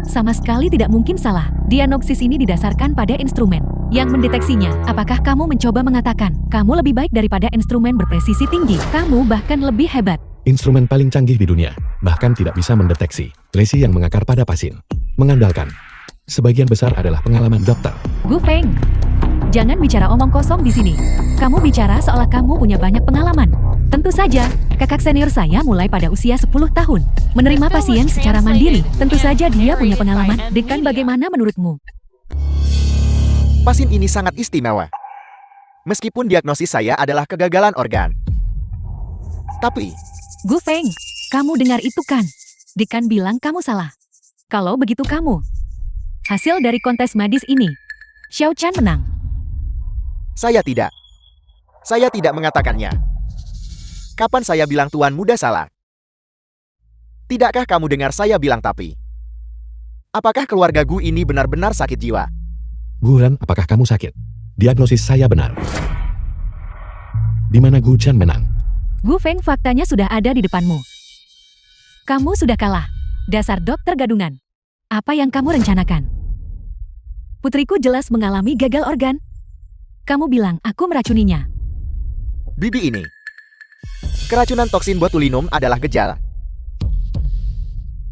Sama sekali tidak mungkin salah. Diagnosis ini didasarkan pada instrumen yang mendeteksinya. Apakah kamu mencoba mengatakan, kamu lebih baik daripada instrumen berpresisi tinggi? Kamu bahkan lebih hebat. Instrumen paling canggih di dunia, bahkan tidak bisa mendeteksi lesi yang mengakar pada pasien. Mengandalkan, sebagian besar adalah pengalaman dokter. Gu Feng, jangan bicara omong kosong di sini. Kamu bicara seolah kamu punya banyak pengalaman. Tentu saja, kakak senior saya mulai pada usia 10 tahun. Menerima pasien secara mandiri. Tentu saja dia punya pengalaman. Dekan, bagaimana menurutmu? Pasien ini sangat istimewa. Meskipun diagnosis saya adalah kegagalan organ. Tapi, Gu Feng, kamu dengar itu kan? Dekan bilang kamu salah. Kalau begitu kamu. Hasil dari kontes medis ini, Xiao Chan menang. saya tidak. Saya tidak mengatakannya. Kapan saya bilang tuan muda salah? Tidakkah kamu dengar saya bilang tapi? Apakah keluarga Gu ini benar-benar sakit jiwa? Guran, apakah kamu sakit? Diagnosis saya benar. Di mana Gu Chan menang? Gu Feng, faktanya sudah ada di depanmu. Kamu sudah kalah. Dasar dokter gadungan. Apa yang kamu rencanakan? Putriku jelas mengalami gagal organ. Kamu bilang aku meracuninya. Bibi ini. Keracunan toksin botulinum adalah gejala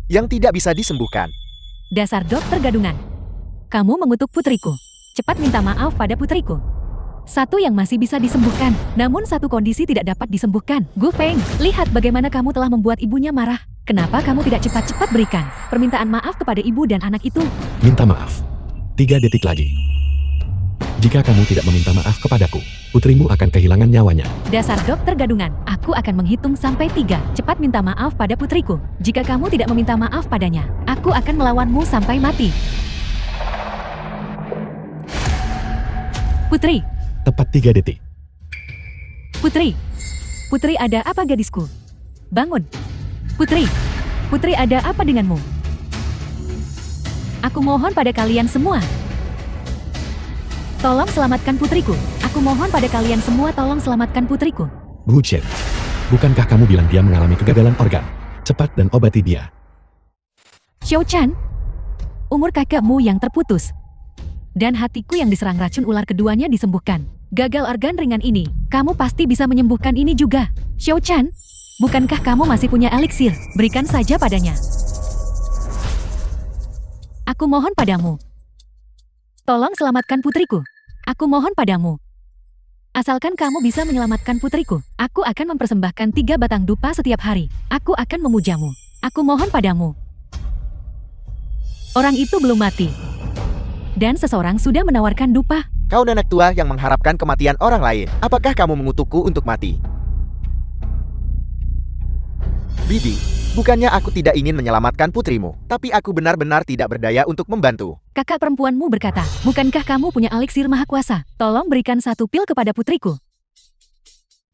yang tidak bisa disembuhkan. Dasar dokter gadungan. Kamu mengutuk putriku. Cepat minta maaf pada putriku. Satu yang masih bisa disembuhkan, namun satu kondisi tidak dapat disembuhkan. Gu Feng, lihat bagaimana kamu telah membuat ibunya marah. Kenapa kamu tidak cepat-cepat berikan permintaan maaf kepada ibu dan anak itu? Minta maaf. 3 detik lagi. Jika kamu tidak meminta maaf kepadaku, putrimu akan kehilangan nyawanya. Dasar dokter gadungan, aku akan menghitung sampai 3. Cepat minta maaf pada putriku. Jika kamu tidak meminta maaf padanya, aku akan melawanmu sampai mati. Putri, Tepat 3 detik. Putri. Putri, ada apa gadisku? Bangun. Putri. Putri, ada apa denganmu? Aku mohon pada kalian semua. Tolong selamatkan putriku. Aku mohon pada kalian semua, tolong selamatkan putriku. Gu Chen, bukankah kamu bilang dia mengalami kegagalan organ? Cepat dan obati dia. Xiao Chan, umur kakakmu yang terputus dan hatiku yang diserang racun ular keduanya disembuhkan. Gagal organ ringan ini, kamu pasti bisa menyembuhkan ini juga. Xiao Chan, bukankah kamu masih punya eliksir? Berikan saja padanya. Aku mohon padamu. Tolong selamatkan putriku. Aku mohon padamu. Asalkan kamu bisa menyelamatkan putriku, aku akan mempersembahkan 3 batang dupa setiap hari. Aku akan memujamu. Aku mohon padamu. Orang itu belum mati. Dan seseorang sudah menawarkan dupa. Kau nenek tua yang mengharapkan kematian orang lain. Apakah kamu mengutukku untuk mati? Bibi, bukannya aku tidak ingin menyelamatkan putrimu, tapi aku benar-benar tidak berdaya untuk membantu. Kakak perempuanmu berkata, bukankah kamu punya eliksir maha kuasa? Tolong berikan 1 pil kepada putriku.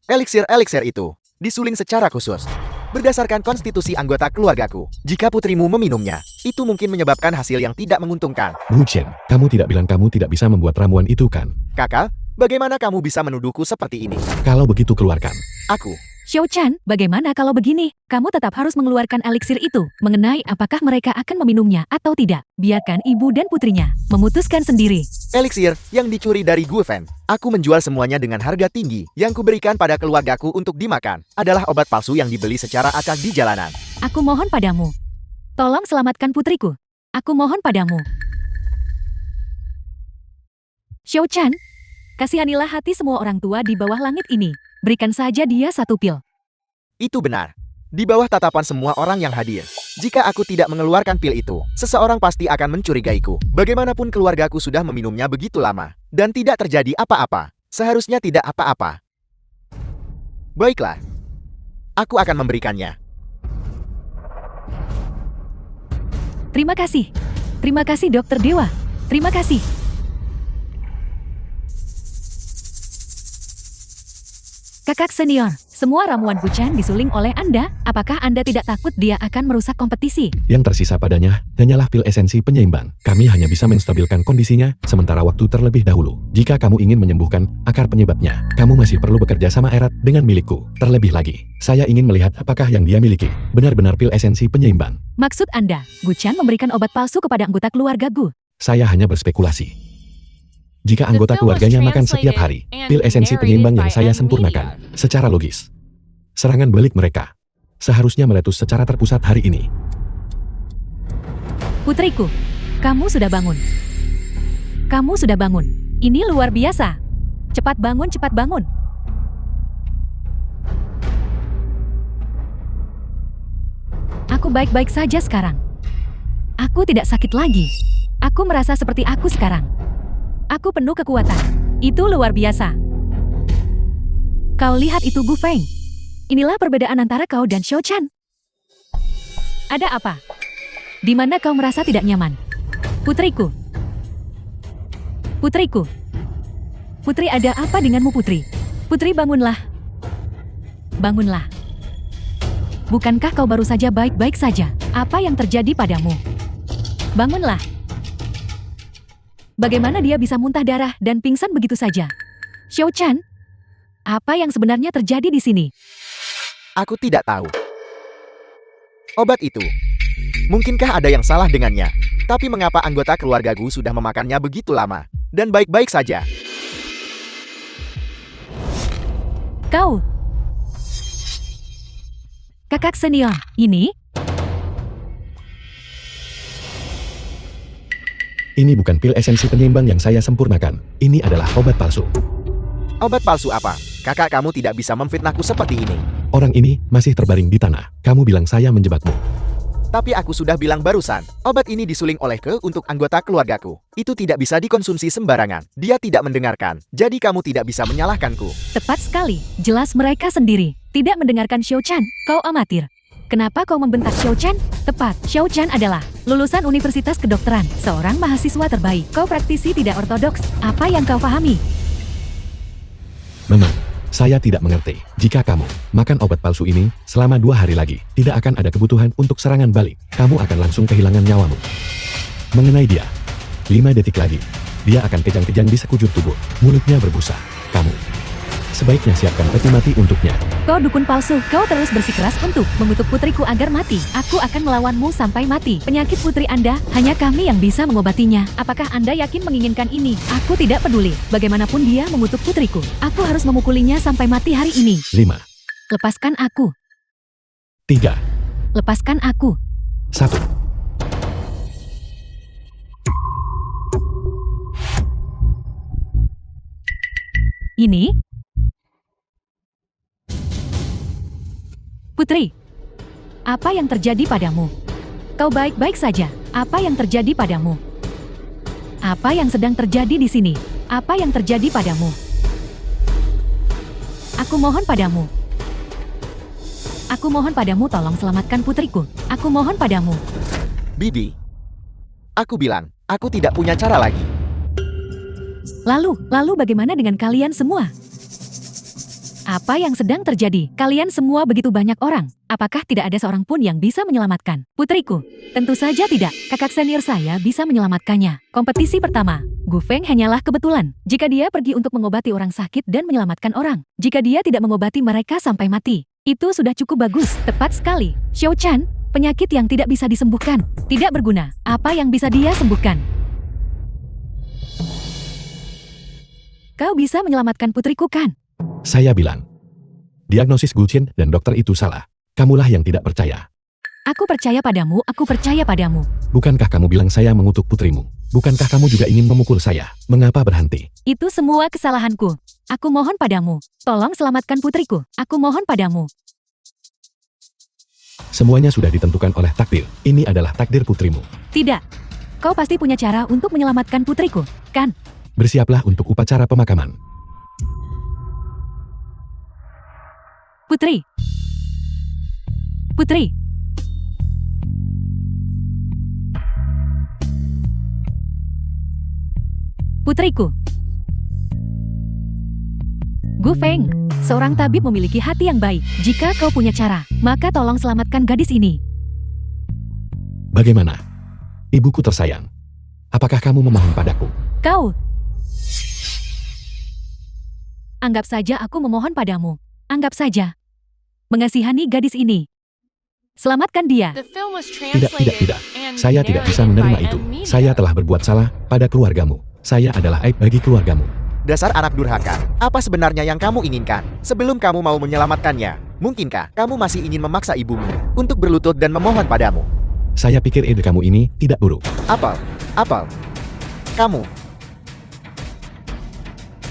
Eliksir itu disuling secara khusus. Berdasarkan konstitusi anggota keluargaku, jika putrimu meminumnya, itu mungkin menyebabkan hasil yang tidak menguntungkan. Wu Chen, kamu tidak bilang kamu tidak bisa membuat ramuan itu kan? Kakak, bagaimana kamu bisa menuduhku seperti ini? Kalau begitu keluarkan. Aku, Xiao Chan, bagaimana kalau begini? Kamu tetap harus mengeluarkan eliksir itu. Mengenai apakah mereka akan meminumnya atau tidak, biarkan ibu dan putrinya memutuskan sendiri. eliksir yang dicuri dari Gu Feng. Aku menjual semuanya dengan harga tinggi. Yang kuberikan pada keluargaku untuk dimakan adalah obat palsu yang dibeli secara acak di jalanan. Aku mohon padamu. Tolong selamatkan putriku. Aku mohon padamu. Xiao Chan, kasihanilah hati semua orang tua di bawah langit ini. Berikan saja dia 1 pil. Itu benar. Di bawah tatapan semua orang yang hadir. Jika aku tidak mengeluarkan pil itu, seseorang pasti akan mencurigaiku. Bagaimanapun keluargaku sudah meminumnya begitu lama. Dan tidak terjadi apa-apa. Seharusnya tidak apa-apa. Baiklah. Aku akan memberikannya. Terima kasih. Terima kasih Dokter Dewa. Terima kasih. Kakak senior, semua ramuan Buchan disuling oleh Anda. Apakah Anda tidak takut dia akan merusak kompetisi? Yang tersisa padanya hanyalah pil esensi penyeimbang. Kami hanya bisa menstabilkan kondisinya sementara waktu terlebih dahulu. Jika kamu ingin menyembuhkan akar penyebabnya, kamu masih perlu bekerja sama erat dengan milikku. Terlebih lagi, saya ingin melihat apakah yang dia miliki benar-benar pil esensi penyeimbang. Maksud Anda, Buchan memberikan obat palsu kepada anggota keluarga Gu. Saya hanya berspekulasi. Jika anggota keluarganya makan setiap hari, pil esensi penyeimbang yang saya sempurnakan secara logis. Serangan balik mereka seharusnya meletus secara terpusat hari ini. Putriku, kamu sudah bangun. Kamu sudah bangun. Ini luar biasa. Cepat bangun, cepat bangun. Aku baik-baik saja sekarang. Aku tidak sakit lagi. Aku merasa seperti aku sekarang. Aku penuh kekuatan. Itu luar biasa. Kau lihat itu Gu Feng. Inilah perbedaan antara kau dan Xiao Chan. Ada apa? Di mana kau merasa tidak nyaman? Putriku. Putriku. Putri, ada apa denganmu putri? Putri, bangunlah. Bangunlah. Bukankah kau baru saja baik-baik saja? Apa yang terjadi padamu? Bangunlah. Bagaimana dia bisa muntah darah dan pingsan begitu saja? Xiao Chan, apa yang sebenarnya terjadi di sini? Aku tidak tahu. Obat itu. Mungkinkah ada yang salah dengannya? Tapi mengapa anggota keluarga Gu sudah memakannya begitu lama? Dan baik-baik saja. Kau. Kakak senior, ini? Ini bukan pil esensi penyeimbang yang saya sempurnakan. Ini adalah obat palsu. Obat palsu apa? Kakak kamu tidak bisa memfitnahku seperti ini. Orang ini masih terbaring di tanah. Kamu bilang saya menjebakmu. Tapi aku sudah bilang barusan, obat ini disuling oleh untuk anggota keluargaku. Itu tidak bisa dikonsumsi sembarangan. Dia tidak mendengarkan. Jadi kamu tidak bisa menyalahkanku. Tepat sekali. Jelas mereka sendiri. Tidak mendengarkan Xiao Chan. Kau amatir. Kenapa kau membentak Xiao Chan? Tepat, Xiao Chan adalah lulusan Universitas Kedokteran, seorang mahasiswa terbaik. Kau praktisi tidak ortodoks. Apa yang kau pahami? Memang, saya tidak mengerti. Jika kamu makan obat palsu ini selama 2 hari lagi, tidak akan ada kebutuhan untuk serangan balik. Kamu akan langsung kehilangan nyawamu. Mengenai dia, 5 detik lagi, dia akan kejang-kejang di sekujur tubuh. Mulutnya berbusa. Kamu sebaiknya siapkan peti mati untuknya. Kau dukun palsu, kau terus bersikeras untuk mengutuk putriku agar mati. Aku akan melawanmu sampai mati. Penyakit putri Anda, hanya kami yang bisa mengobatinya. Apakah Anda yakin menginginkan ini? Aku tidak peduli. Bagaimanapun dia mengutuk putriku. Aku harus memukulinya sampai mati hari ini. 5, Lepaskan aku. 3, Lepaskan aku. 1. Ini? Putri, apa yang terjadi padamu? Kau baik-baik saja. Apa yang terjadi padamu? Apa yang sedang terjadi di sini? Apa yang terjadi padamu? Aku mohon padamu. Aku mohon padamu, tolong selamatkan putriku. Aku mohon padamu. Bibi. Aku bilang, aku tidak punya cara lagi. Lalu bagaimana dengan kalian semua? Apa yang sedang terjadi? Kalian semua begitu banyak orang. Apakah tidak ada seorang pun yang bisa menyelamatkan putriku? Tentu saja tidak. Kakak senior saya bisa menyelamatkannya. Kompetisi pertama. Gu Feng hanyalah kebetulan. Jika dia pergi untuk mengobati orang sakit dan menyelamatkan orang. Jika dia tidak mengobati mereka sampai mati. Itu sudah cukup bagus. Tepat sekali. Xiao Chan, penyakit yang tidak bisa disembuhkan. Tidak berguna. Apa yang bisa dia sembuhkan? Kau bisa menyelamatkan putriku kan? Saya bilang, diagnosis Gulchen dan dokter itu salah. Kamulah yang tidak percaya. Aku percaya padamu, aku percaya padamu. Bukankah kamu bilang saya mengutuk putrimu? Bukankah kamu juga ingin memukul saya? Mengapa berhenti? Itu semua kesalahanku. Aku mohon padamu, tolong selamatkan putriku. Aku mohon padamu. Semuanya sudah ditentukan oleh takdir. Ini adalah takdir putrimu. Tidak. Kau pasti punya cara untuk menyelamatkan putriku, kan? Bersiaplah untuk upacara pemakaman. Putri. Putri. Putriku. Gu Feng, seorang tabib memiliki hati yang baik. Jika kau punya cara, maka tolong selamatkan gadis ini. Bagaimana? Ibuku tersayang. Apakah kamu memohon padaku? Kau. Anggap saja aku memohon padamu. Anggap saja. Mengasihani gadis ini. Selamatkan dia. The film was Tidak. translated and Saya tidak bisa narrated menerima by itu. Amelia. Saya telah berbuat salah pada keluargamu. Saya adalah aib bagi keluargamu. Dasar anak durhaka. Apa sebenarnya yang kamu inginkan? Sebelum kamu mau menyelamatkannya, mungkinkah kamu masih ingin memaksa ibumu untuk berlutut dan memohon padamu? Saya pikir ide kamu ini tidak buruk. Apel. Kamu.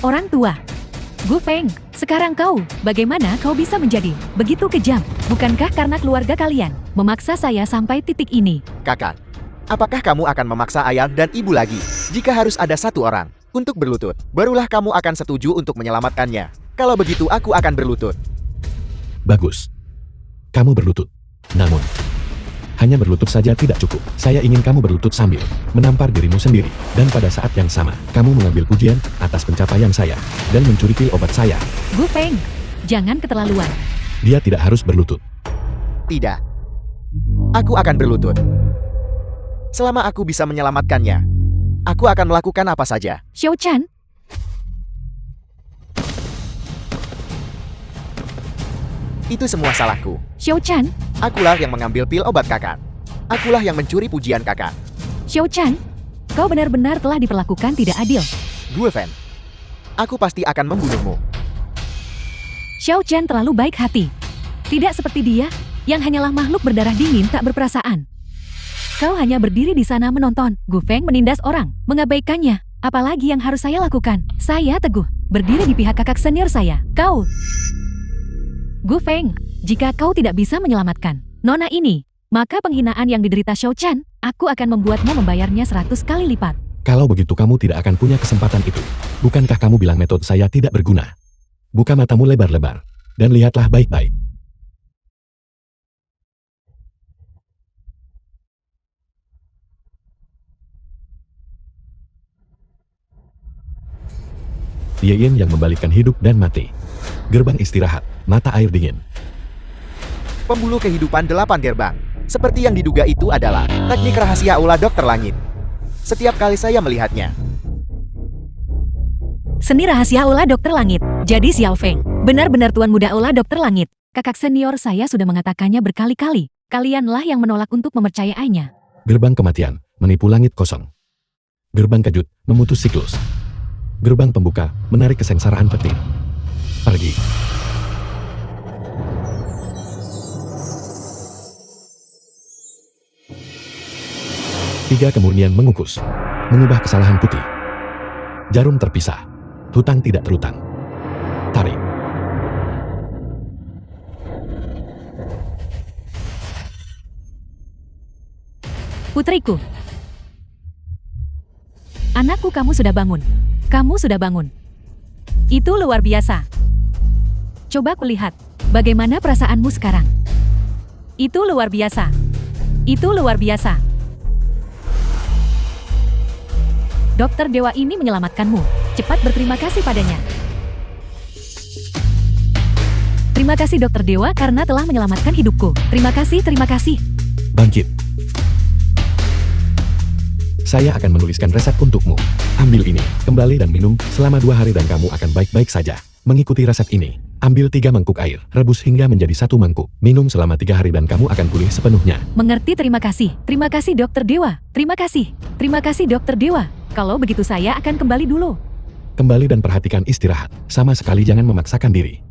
Orang tua. Gu Feng, sekarang kau, bagaimana kau bisa menjadi begitu kejam? Bukankah karena keluarga kalian memaksa saya sampai titik ini? Kakak. Apakah kamu akan memaksa ayah dan ibu lagi? Jika harus ada satu orang untuk berlutut, barulah kamu akan setuju untuk menyelamatkannya. Kalau begitu aku akan berlutut. Bagus. Kamu berlutut. Namun, hanya berlutut saja tidak cukup. Saya ingin kamu berlutut sambil menampar dirimu sendiri. Dan pada saat yang sama, kamu mengambil pujian atas pencapaian saya dan mencuri pil obat saya. Gu Feng, jangan keterlaluan. Dia tidak harus berlutut. Tidak. Aku akan berlutut. Selama aku bisa menyelamatkannya, aku akan melakukan apa saja. Xiao Chan, Itu semua salahku. Xiao Chan, Akulah yang mengambil pil obat kakak. Akulah yang mencuri pujian kakak. Xiao Chan, kau benar-benar telah diperlakukan tidak adil. Gue Fan. Aku pasti akan membunuhmu. Xiao Chan terlalu baik hati. Tidak seperti dia, yang hanyalah makhluk berdarah dingin tak berperasaan. Kau hanya berdiri di sana menonton. Gu Feng menindas orang, mengabaikannya. Apalagi yang harus saya lakukan? Saya teguh, berdiri di pihak kakak senior saya. Kau. Gu Feng, jika kau tidak bisa menyelamatkan nona ini, maka penghinaan yang diderita Xiao Chan, aku akan membuatmu membayarnya 100 kali lipat. Kalau begitu kamu tidak akan punya kesempatan itu. Bukankah kamu bilang metode saya tidak berguna? Buka matamu lebar-lebar. Dan lihatlah baik-baik. Yeyen yang membalikkan hidup dan mati. Gerbang istirahat, mata air dingin. Pembuluh kehidupan 8 gerbang. Seperti yang diduga itu adalah teknik rahasia Aula Dokter Langit. Setiap kali saya melihatnya, Seni rahasia Aula Dokter Langit. Jadi Xiao Feng, benar-benar tuan muda Aula Dokter Langit. Kakak senior saya sudah mengatakannya berkali-kali. Kalianlah yang menolak untuk mempercayainya. Gerbang kematian, menipu langit kosong. Gerbang kejut, memutus siklus. Gerbang pembuka, menarik kesengsaraan petir. Pergi. Tiga kemurnian mengukus. Mengubah kesalahan putih. Jarum terpisah. Hutang tidak terutang. Putriku. Anakku, kamu sudah bangun. Kamu sudah bangun. Itu luar biasa. Coba kulihat, bagaimana perasaanmu sekarang. Itu luar biasa. Itu luar biasa. Dokter Dewa ini menyelamatkanmu. Cepat berterima kasih padanya. Terima kasih Dokter Dewa karena telah menyelamatkan hidupku. Terima kasih, terima kasih. Bangkit. Saya akan menuliskan resep untukmu. Ambil ini, kembali dan minum selama 2 hari dan kamu akan baik-baik saja. Mengikuti resep ini, ambil 3 mangkuk air, rebus hingga menjadi 1 mangkuk. Minum selama 3 hari dan kamu akan pulih sepenuhnya. Mengerti, terima kasih. Terima kasih Dokter Dewa. Terima kasih. Terima kasih Dokter Dewa. Kalau begitu saya akan kembali dulu. Kembali dan perhatikan istirahat. Sama sekali jangan memaksakan diri.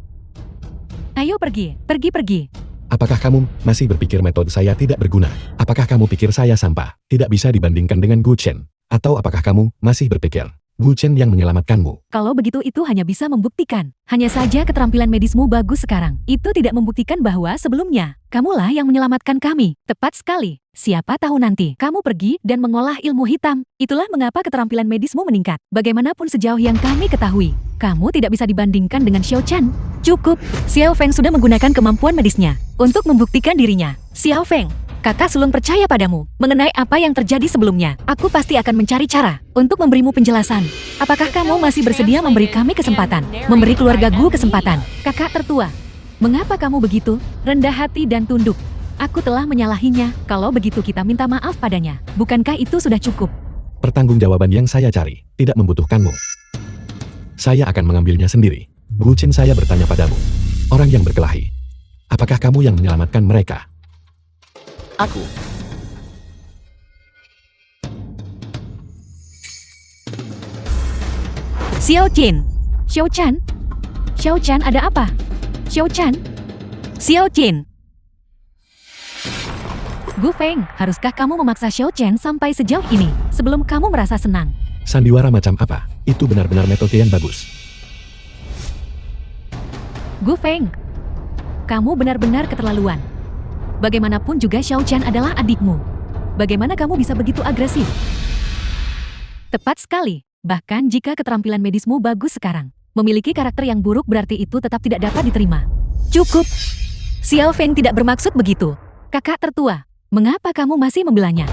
Ayo pergi, pergi. Apakah kamu masih berpikir metode saya tidak berguna? Apakah kamu pikir saya sampah, tidak bisa dibandingkan dengan Gu Chen? Atau apakah kamu masih berpikir Gu Chen yang menyelamatkanmu? Kalau begitu itu hanya bisa membuktikan. Hanya saja keterampilan medismu bagus sekarang. Itu tidak membuktikan bahwa sebelumnya, kamulah yang menyelamatkan kami. Tepat sekali. Siapa tahu nanti kamu pergi dan mengolah ilmu hitam. Itulah mengapa keterampilan medismu meningkat. Bagaimanapun sejauh yang kami ketahui, kamu tidak bisa dibandingkan dengan Xiao Chen. Cukup. Xiao Feng sudah menggunakan kemampuan medisnya untuk membuktikan dirinya. Xiao Feng, kakak sulung percaya padamu. Mengenai apa yang terjadi sebelumnya, aku pasti akan mencari cara untuk memberimu penjelasan. Apakah kamu masih bersedia memberi kami kesempatan? Memberi keluarga Gu kesempatan? Kakak tertua, mengapa kamu begitu rendah hati dan tunduk? Aku telah menyalahinya. Kalau begitu kita minta maaf padanya. Bukankah itu sudah cukup? Pertanggungjawaban yang saya cari tidak membutuhkanmu. Saya akan mengambilnya sendiri. Gu Chen, saya bertanya padamu, orang yang berkelahi, apakah kamu yang menyelamatkan mereka? Aku. Xiao Jin. Xiao Chan? Xiao Chan, ada apa? Xiao Chan? Xiao Jin. Gu Feng, haruskah kamu memaksa Xiao Chen sampai sejauh ini sebelum kamu merasa senang? Sandiwara macam apa? Itu benar-benar metode yang bagus. Gu Feng, kamu benar-benar keterlaluan. Bagaimanapun juga Xiao Chen adalah adikmu. Bagaimana kamu bisa begitu agresif? Tepat sekali. Bahkan jika keterampilan medismu bagus sekarang, memiliki karakter yang buruk berarti itu tetap tidak dapat diterima. Cukup. Xiao Feng tidak bermaksud begitu. Kakak tertua, mengapa kamu masih membelanya?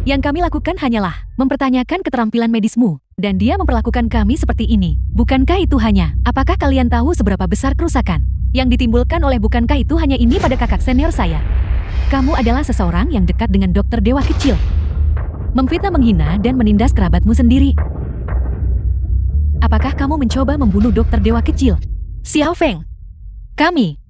Yang kami lakukan hanyalah mempertanyakan keterampilan medismu, dan dia memperlakukan kami seperti ini. Bukankah itu hanya, apakah kalian tahu seberapa besar kerusakan yang ditimbulkan oleh bukankah itu hanya ini pada kakak senior saya? Kamu adalah seseorang yang dekat dengan dokter dewa kecil. Memfitnah, menghina, dan menindas kerabatmu sendiri. Apakah kamu mencoba membunuh dokter dewa kecil? Xiao Feng, kami.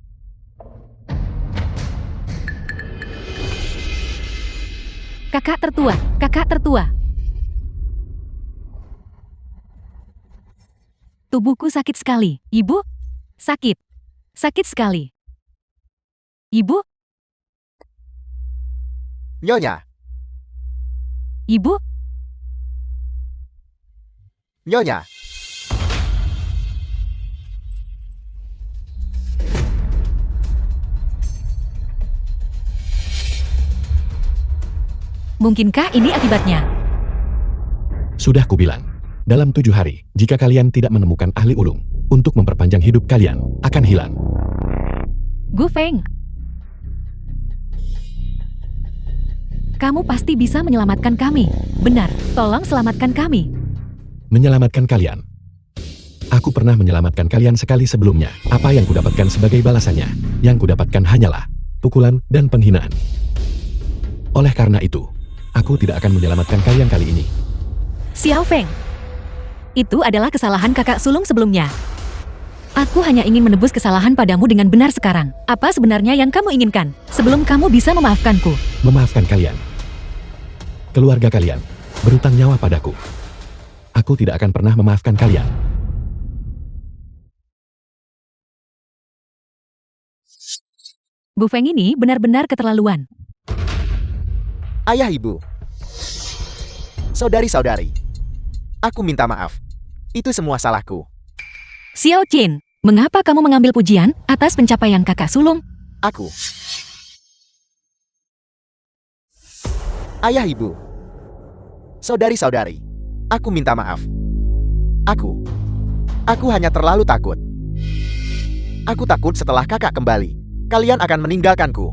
Kakak tertua, kakak tertua. Tubuhku sakit sekali. Ibu? Sakit. Sakit sekali. Ibu? Nyonya. Ibu? Nyonya. Mungkinkah ini akibatnya? Sudah kubilang, dalam 7 hari, jika kalian tidak menemukan ahli ulung untuk memperpanjang hidup kalian, akan hilang. Gu Feng, kamu pasti bisa menyelamatkan kami. Benar, tolong selamatkan kami. Menyelamatkan kalian. Aku pernah menyelamatkan kalian sekali sebelumnya. Apa yang kudapatkan sebagai balasannya? Yang kudapatkan hanyalah pukulan dan penghinaan. Oleh karena itu, aku tidak akan menyelamatkan kalian kali ini. Xiao Feng, itu adalah kesalahan kakak sulung sebelumnya. Aku hanya ingin menebus kesalahan padamu dengan benar sekarang. Apa sebenarnya yang kamu inginkan sebelum kamu bisa memaafkanku? Memaafkan kalian. Keluarga kalian berutang nyawa padaku. Aku tidak akan pernah memaafkan kalian. Bu Feng ini benar-benar keterlaluan. Ayah, ibu. Saudari-saudari. Aku minta maaf. Itu semua salahku. Xiao Jin, mengapa kamu mengambil pujian atas pencapaian kakak sulung? Aku. ayah ibu, saudari-saudari, aku minta maaf. Aku hanya terlalu takut. Aku takut setelah kakak kembali, kalian akan meninggalkanku.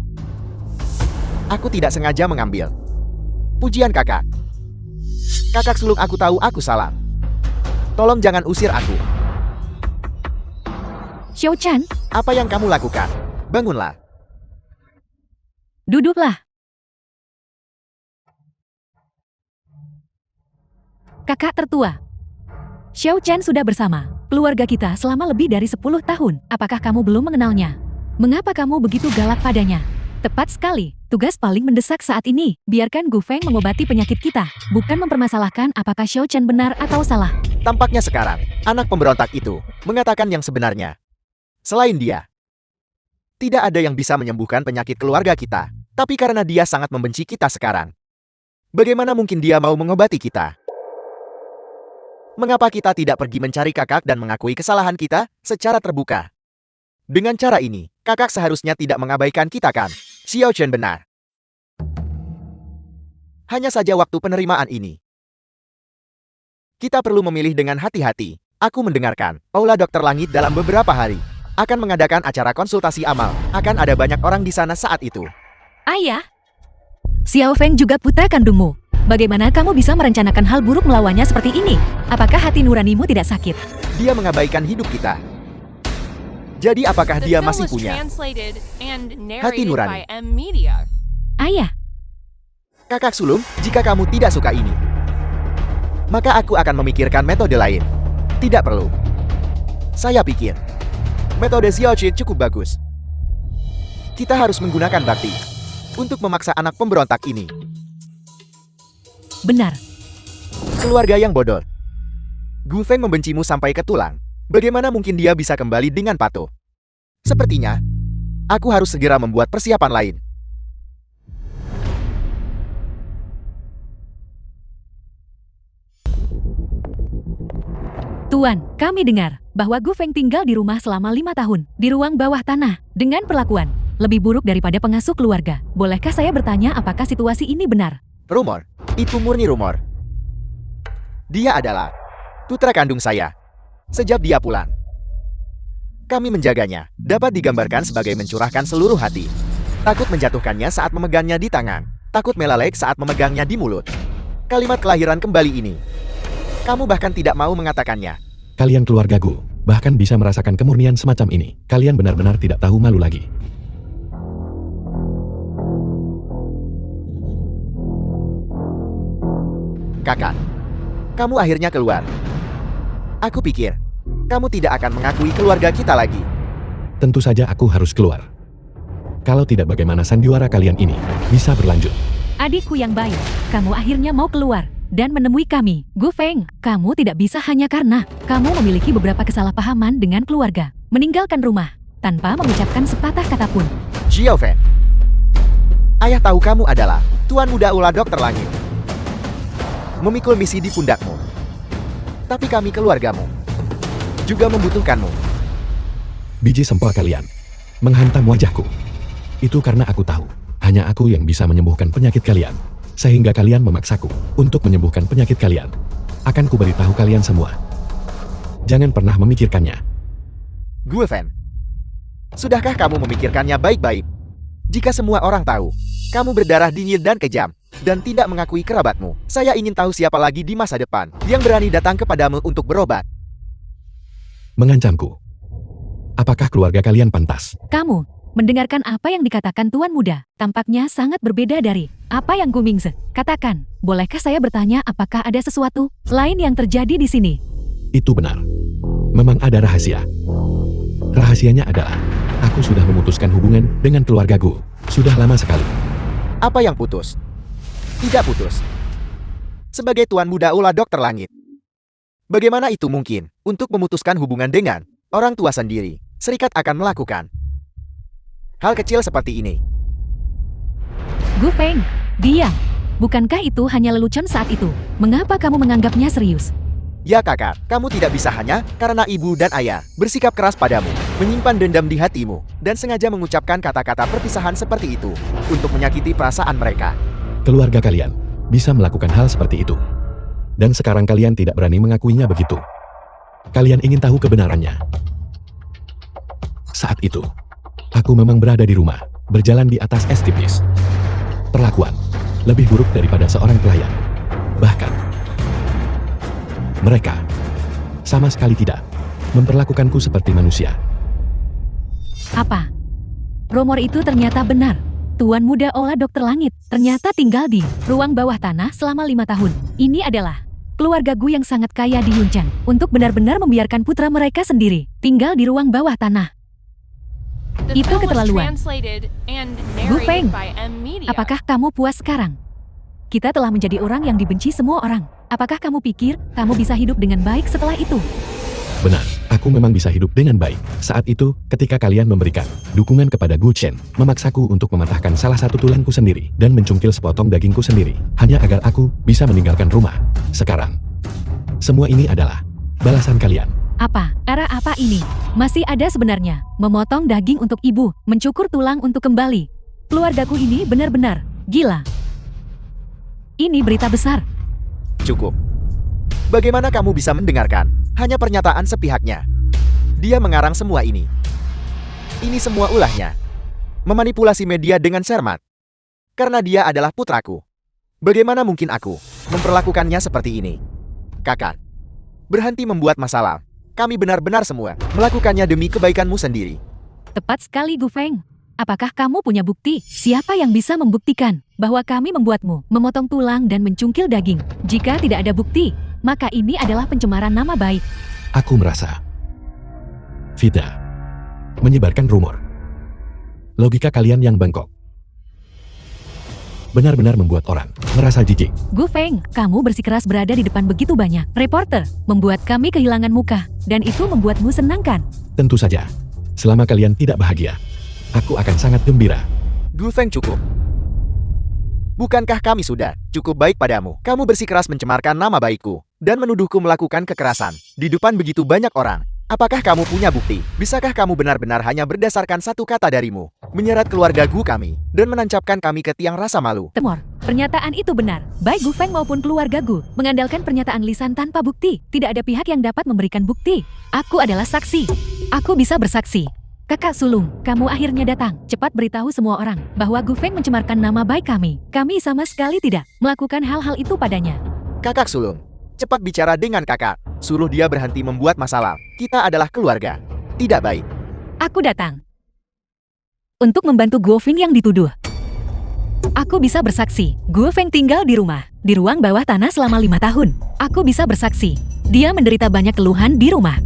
Aku tidak sengaja mengambil pujian kakak. Kakak sulung, aku tahu aku salah. Tolong jangan usir aku. Xiao-chan, Apa yang kamu lakukan? Bangunlah. duduklah. Kakak tertua. Xiao-chan sudah bersama keluarga kita selama lebih dari 10 tahun. Apakah kamu belum mengenalnya? Mengapa kamu begitu galak padanya? Tepat sekali. Tugas paling mendesak saat ini, biarkan Gu Feng mengobati penyakit kita, bukan mempermasalahkan apakah Xiao-chan benar atau salah. Tampaknya sekarang, anak pemberontak itu mengatakan yang sebenarnya. Selain dia, tidak ada yang bisa menyembuhkan penyakit keluarga kita. Tapi karena dia sangat membenci kita sekarang, bagaimana mungkin dia mau mengobati kita? Mengapa kita tidak pergi mencari kakak dan mengakui kesalahan kita secara terbuka? Dengan cara ini, kakak seharusnya tidak mengabaikan kita kan? Xiao-chan benar. Hanya saja waktu penerimaan ini, kita perlu memilih dengan hati-hati. Aku mendengarkan, Aula Dokter Langit dalam beberapa hari akan mengadakan acara konsultasi amal. Akan ada banyak orang di sana saat itu. Ayah, Xiao Feng juga putra kandungmu. Bagaimana kamu bisa merencanakan hal buruk melawannya seperti ini? Apakah hati nuranimu tidak sakit? Dia mengabaikan hidup kita. Jadi apakah The dia film masih was punya translated and hati narrated nurani? by M Media. Ayah, kakak sulung? Jika kamu tidak suka ini, maka aku akan memikirkan metode lain. Tidak perlu. Saya pikir metode Xiao-chan cukup bagus. Kita harus menggunakan bakti untuk memaksa anak pemberontak ini. benar. Keluarga yang bodoh. Gu Feng membencimu sampai ke tulang. Bagaimana mungkin dia bisa kembali dengan patuh? Sepertinya, aku harus segera membuat persiapan lain. Tuan, kami dengar bahwa Gu Feng tinggal di rumah selama 5 tahun, di ruang bawah tanah, dengan perlakuan lebih buruk daripada pengasuh keluarga. Bolehkah saya bertanya apakah situasi ini benar? Rumor. Itu murni rumor. Dia adalah putra kandung saya. Sejak dia pulang, kami menjaganya. Dapat digambarkan sebagai mencurahkan seluruh hati. Takut menjatuhkannya saat memegangnya di tangan. Takut melalek saat memegangnya di mulut. Kalimat kelahiran kembali ini, kamu bahkan tidak mau mengatakannya. Kalian keluargaku, bahkan bisa merasakan kemurnian semacam ini. Kalian benar-benar tidak tahu malu lagi. Kakak, kamu akhirnya keluar. Aku pikir, kamu tidak akan mengakui keluarga kita lagi. Tentu saja aku harus keluar. Kalau tidak, bagaimana sandiwara kalian ini bisa berlanjut? Adikku yang baik, kamu akhirnya mau keluar dan menemui kami. Gu Feng, kamu tidak bisa hanya karena kamu memiliki beberapa kesalahpahaman dengan keluarga, meninggalkan rumah tanpa mengucapkan sepatah kata pun. Xiao Feng, ayah tahu kamu adalah Tuan Muda Ula Dokter Langit. Memikul misi di pundakmu. Tapi kami keluargamu juga membutuhkanmu. Biji sempol kalian menghantam wajahku. Itu karena aku tahu, hanya aku yang bisa menyembuhkan penyakit kalian. Sehingga kalian memaksaku untuk menyembuhkan penyakit kalian. Akan kuberitahu kalian semua. Jangan pernah memikirkannya. Gu Feng, sudahkah kamu memikirkannya baik-baik? Jika semua orang tahu, kamu berdarah dingin dan kejam, dan tidak mengakui kerabatmu, saya ingin tahu siapa lagi di masa depan yang berani datang kepadamu untuk berobat. Mengancamku. Apakah keluarga kalian pantas? Kamu mendengarkan apa yang dikatakan Tuan Muda, tampaknya sangat berbeda dari apa yang Gu Mingze katakan. Bolehkah saya bertanya apakah ada sesuatu lain yang terjadi di sini? Itu benar. Memang ada rahasia. Rahasianya adalah, aku sudah memutuskan hubungan dengan keluargaku. Sudah lama sekali. Apa yang putus? Tidak putus. Sebagai Tuan Muda Ula Dokter Langit, bagaimana itu mungkin untuk memutuskan hubungan dengan orang tua sendiri? Serikat akan melakukan hal kecil seperti ini. Gu Feng, diam. Bukankah itu hanya lelucon saat itu? Mengapa kamu menganggapnya serius? Ya kakak, kamu tidak bisa hanya karena ibu dan ayah bersikap keras padamu, menyimpan dendam di hatimu, dan sengaja mengucapkan kata-kata perpisahan seperti itu untuk menyakiti perasaan mereka. Keluarga kalian bisa melakukan hal seperti itu. Dan sekarang kalian tidak berani mengakuinya begitu. Kalian ingin tahu kebenarannya. Saat itu, aku memang berada di rumah, berjalan di atas es tipis. Perlakuan lebih buruk daripada seorang pelayan. Bahkan, mereka sama sekali tidak memperlakukanku seperti manusia. Apa? Rumor itu ternyata benar. Tuan muda Ola Dokter Langit ternyata tinggal di ruang bawah tanah selama 5 tahun. Ini adalah keluarga Gu yang sangat kaya di Yunchen untuk benar-benar membiarkan putra mereka sendiri tinggal di ruang bawah tanah. The Itu film was keterlaluan. translated and Gu Feng, narrated by M Media. apakah kamu puas sekarang? Kita telah menjadi orang yang dibenci semua orang. Apakah kamu pikir kamu bisa hidup dengan baik setelah itu? Benar, aku memang bisa hidup dengan baik. Saat itu, ketika kalian memberikan dukungan kepada Gu Chen, memaksaku untuk mematahkan salah satu tulangku sendiri dan mencungkil sepotong dagingku sendiri, hanya agar aku bisa meninggalkan rumah. Sekarang, semua ini adalah balasan kalian. Apa? Cara apa ini? Masih ada sebenarnya. Memotong daging untuk ibu, mencukur tulang untuk kembali. Keluargaku ini benar-benar gila. Ini berita besar. Cukup. Bagaimana kamu bisa mendengarkan? Hanya pernyataan sepihaknya. Dia mengarang semua ini. Ini semua ulahnya. Memanipulasi media dengan cermat. Karena dia adalah putraku. Bagaimana mungkin aku memperlakukannya seperti ini? Kakak, berhenti membuat masalah. Kami benar-benar semua melakukannya demi kebaikanmu sendiri. Tepat sekali, Gu Feng. Apakah kamu punya bukti? Siapa yang bisa membuktikan bahwa kami membuatmu memotong tulang dan mencungkil daging? Jika tidak ada bukti, maka ini adalah pencemaran nama baik. Aku merasa fitnah, menyebarkan rumor. Logika kalian yang bengkok benar-benar membuat orang merasa jijik. Gu Feng, kamu bersikeras berada di depan begitu banyak reporter, membuat kami kehilangan muka, dan itu membuatmu senang kan? Tentu saja, selama kalian tidak bahagia, aku akan sangat gembira. Gu Feng, cukup. Bukankah kami sudah cukup baik padamu? Kamu bersikeras mencemarkan nama baikku dan menuduhku melakukan kekerasan di depan begitu banyak orang. Apakah kamu punya bukti? Bisakah kamu benar-benar hanya berdasarkan satu kata darimu, menyeret keluarga Gu kami, dan menancapkan kami ke tiang rasa malu? Temor, pernyataan itu benar. Baik Gu Feng maupun keluarga Gu mengandalkan pernyataan lisan tanpa bukti. Tidak ada pihak yang dapat memberikan bukti. Aku adalah saksi. Aku bisa bersaksi. Kakak sulung, kamu akhirnya datang. Cepat beritahu semua orang bahwa Gu Feng mencemarkan nama baik kami. Kami sama sekali tidak melakukan hal-hal itu padanya. Kakak sulung, cepat bicara dengan kakak. Suruh dia berhenti membuat masalah. Kita adalah keluarga. Tidak baik. Aku datang untuk membantu Gu Feng yang dituduh. Aku bisa bersaksi, Gu Feng tinggal di rumah, di ruang bawah tanah selama 5 tahun. Aku bisa bersaksi, dia menderita banyak keluhan di rumah.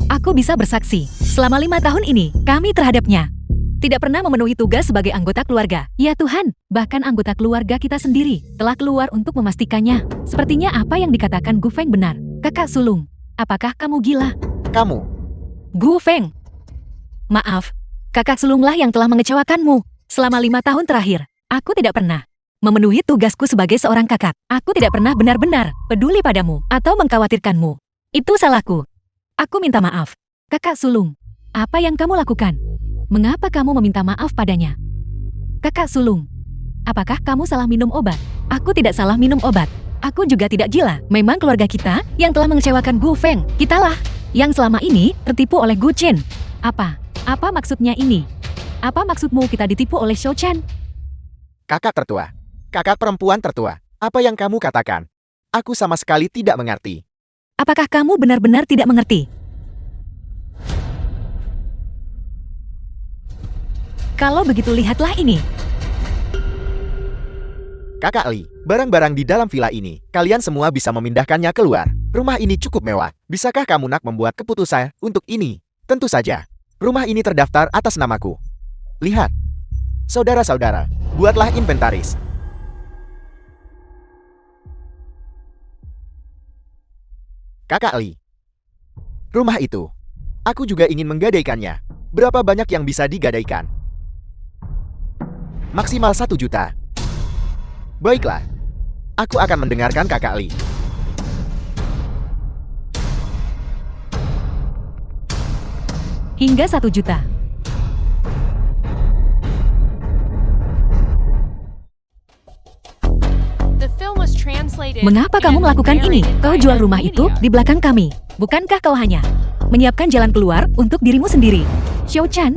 Aku bisa bersaksi, selama 5 tahun ini, kami terhadapnya tidak pernah memenuhi tugas sebagai anggota keluarga. Ya Tuhan, bahkan anggota keluarga kita sendiri telah keluar untuk memastikannya. Sepertinya apa yang dikatakan Gu Feng benar. Kakak sulung, apakah kamu gila? Kamu, Gu Feng, maaf, kakak sulunglah yang telah mengecewakanmu. Selama 5 tahun terakhir, aku tidak pernah memenuhi tugasku sebagai seorang kakak. Aku tidak pernah benar-benar peduli padamu atau mengkhawatirkanmu. Itu salahku. Aku minta maaf. Kakak sulung, apa yang kamu lakukan? Mengapa kamu meminta maaf padanya? Kakak sulung, apakah kamu salah minum obat? Aku tidak salah minum obat. Aku juga tidak gila. Memang keluarga kita yang telah mengecewakan Gu Feng. Kitalah yang selama ini tertipu oleh Gu Chen. Apa? Apa maksudnya ini? Apa maksudmu kita ditipu oleh Shou Chen? kakak tertua. Kakak perempuan tertua. Apa yang kamu katakan? Aku sama sekali tidak mengerti. Apakah kamu benar-benar tidak mengerti? Kalau begitu lihatlah ini. Kakak Li, barang-barang di dalam villa ini, kalian semua bisa memindahkannya keluar. Rumah ini cukup mewah. Bisakah kamu nak membuat keputusan untuk ini? Tentu saja. Rumah ini terdaftar atas namaku. Lihat. Saudara-saudara, buatlah inventaris. Kakak Li. Rumah itu. Aku juga ingin menggadaikannya. Berapa banyak yang bisa digadaikan? Maksimal 1 juta. Baiklah. Aku akan mendengarkan Kakak Li. Hingga 1 juta. created Mengapa kamu and melakukan ini? narrated Kau by jual a rumah itu maniac. di belakang kami. Bukankah kau hanya menyiapkan jalan keluar untuk dirimu sendiri? Xiao Chan,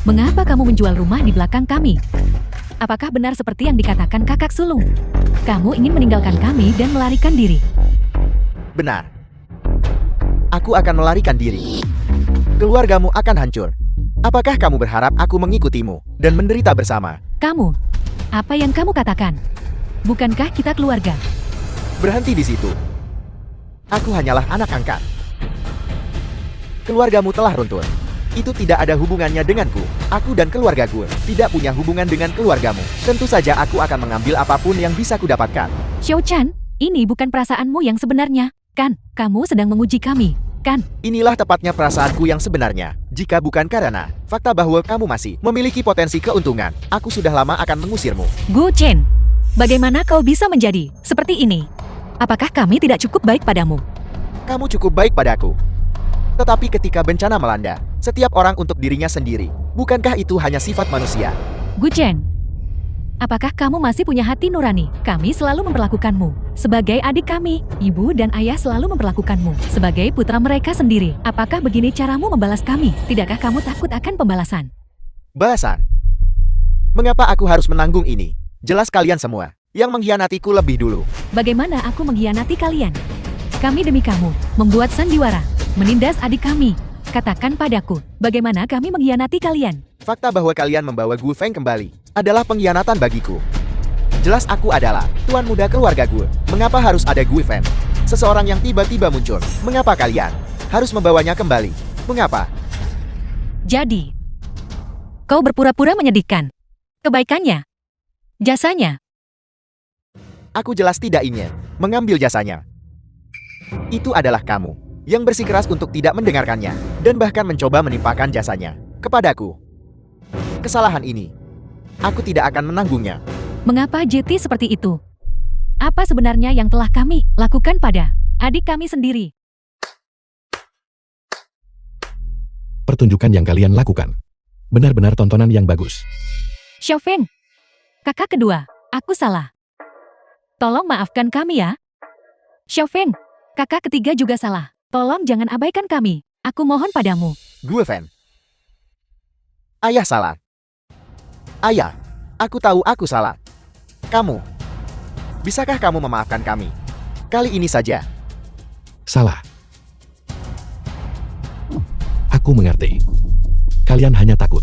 mengapa kamu menjual rumah di belakang kami? Apakah benar seperti yang dikatakan kakak sulung? Kamu ingin meninggalkan kami dan melarikan diri. Benar. Aku akan melarikan diri. Keluargamu akan hancur. Apakah kamu berharap aku mengikutimu dan menderita bersama? Kamu, apa yang kamu katakan? Bukankah kita keluarga? Berhenti di situ. Aku hanyalah anak angkat. Keluargamu telah runtuh. Itu tidak ada hubungannya denganku. Aku dan keluargaku tidak punya hubungan dengan keluargamu. Tentu saja aku akan mengambil apapun yang bisa kudapatkan. Xiao Chan, ini bukan perasaanmu yang sebenarnya, kan? Kamu sedang menguji kami, kan? Inilah tepatnya perasaanku yang sebenarnya. Jika bukan karena fakta bahwa kamu masih memiliki potensi keuntungan, aku sudah lama akan mengusirmu. Gu Chen, bagaimana kau bisa menjadi seperti ini? Apakah kami tidak cukup baik padamu? Kamu cukup baik padaku. Tetapi ketika bencana melanda, setiap orang untuk dirinya sendiri. Bukankah itu hanya sifat manusia? Gu Chen, apakah kamu masih punya hati nurani? Kami selalu memperlakukanmu sebagai adik kami. Ibu dan ayah selalu memperlakukanmu sebagai putra mereka sendiri. Apakah begini caramu membalas kami? Tidakkah kamu takut akan pembalasan? Balasan. Mengapa aku harus menanggung ini? Jelas kalian semua yang mengkhianatiku lebih dulu. Bagaimana aku mengkhianati kalian? Kami demi kamu membuat sandiwara, menindas adik kami. Katakan padaku, bagaimana kami mengkhianati kalian? Fakta bahwa kalian membawa Gu Feng kembali adalah pengkhianatan bagiku. Jelas aku adalah tuan muda keluarga Gu. Mengapa harus ada Gu Feng? Seseorang yang tiba-tiba muncul. Mengapa kalian harus membawanya kembali? Mengapa? Jadi, kau berpura-pura menyedihkan. Kebaikannya, jasanya. Aku jelas tidak ingin mengambil jasanya. Itu adalah kamu yang bersikeras untuk tidak mendengarkannya dan bahkan mencoba menimpakan jasanya kepadaku. Kesalahan ini, aku tidak akan menanggungnya. Mengapa JT seperti itu? Apa sebenarnya yang telah kami lakukan pada adik kami sendiri? Pertunjukan yang kalian lakukan. Benar-benar tontonan yang bagus. Xiao Feng, kakak kedua, aku salah. Tolong maafkan kami ya. Xiao Feng, kakak ketiga juga salah. Tolong jangan abaikan kami. Aku mohon padamu. Gu Feng. Ayah salah. Ayah, aku tahu aku salah. Kamu, bisakah kamu memaafkan kami? Kali ini saja. Salah. Aku mengerti. Kalian hanya takut.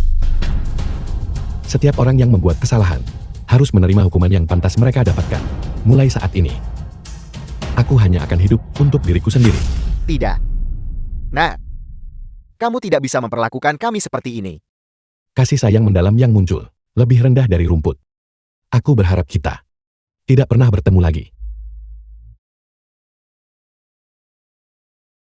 Setiap orang yang membuat kesalahan harus menerima hukuman yang pantas mereka dapatkan. Mulai saat ini, aku hanya akan hidup untuk diriku sendiri. Tidak. Nah, kamu tidak bisa memperlakukan kami seperti ini. Kasih sayang mendalam yang muncul lebih rendah dari rumput. Aku berharap kita tidak pernah bertemu lagi.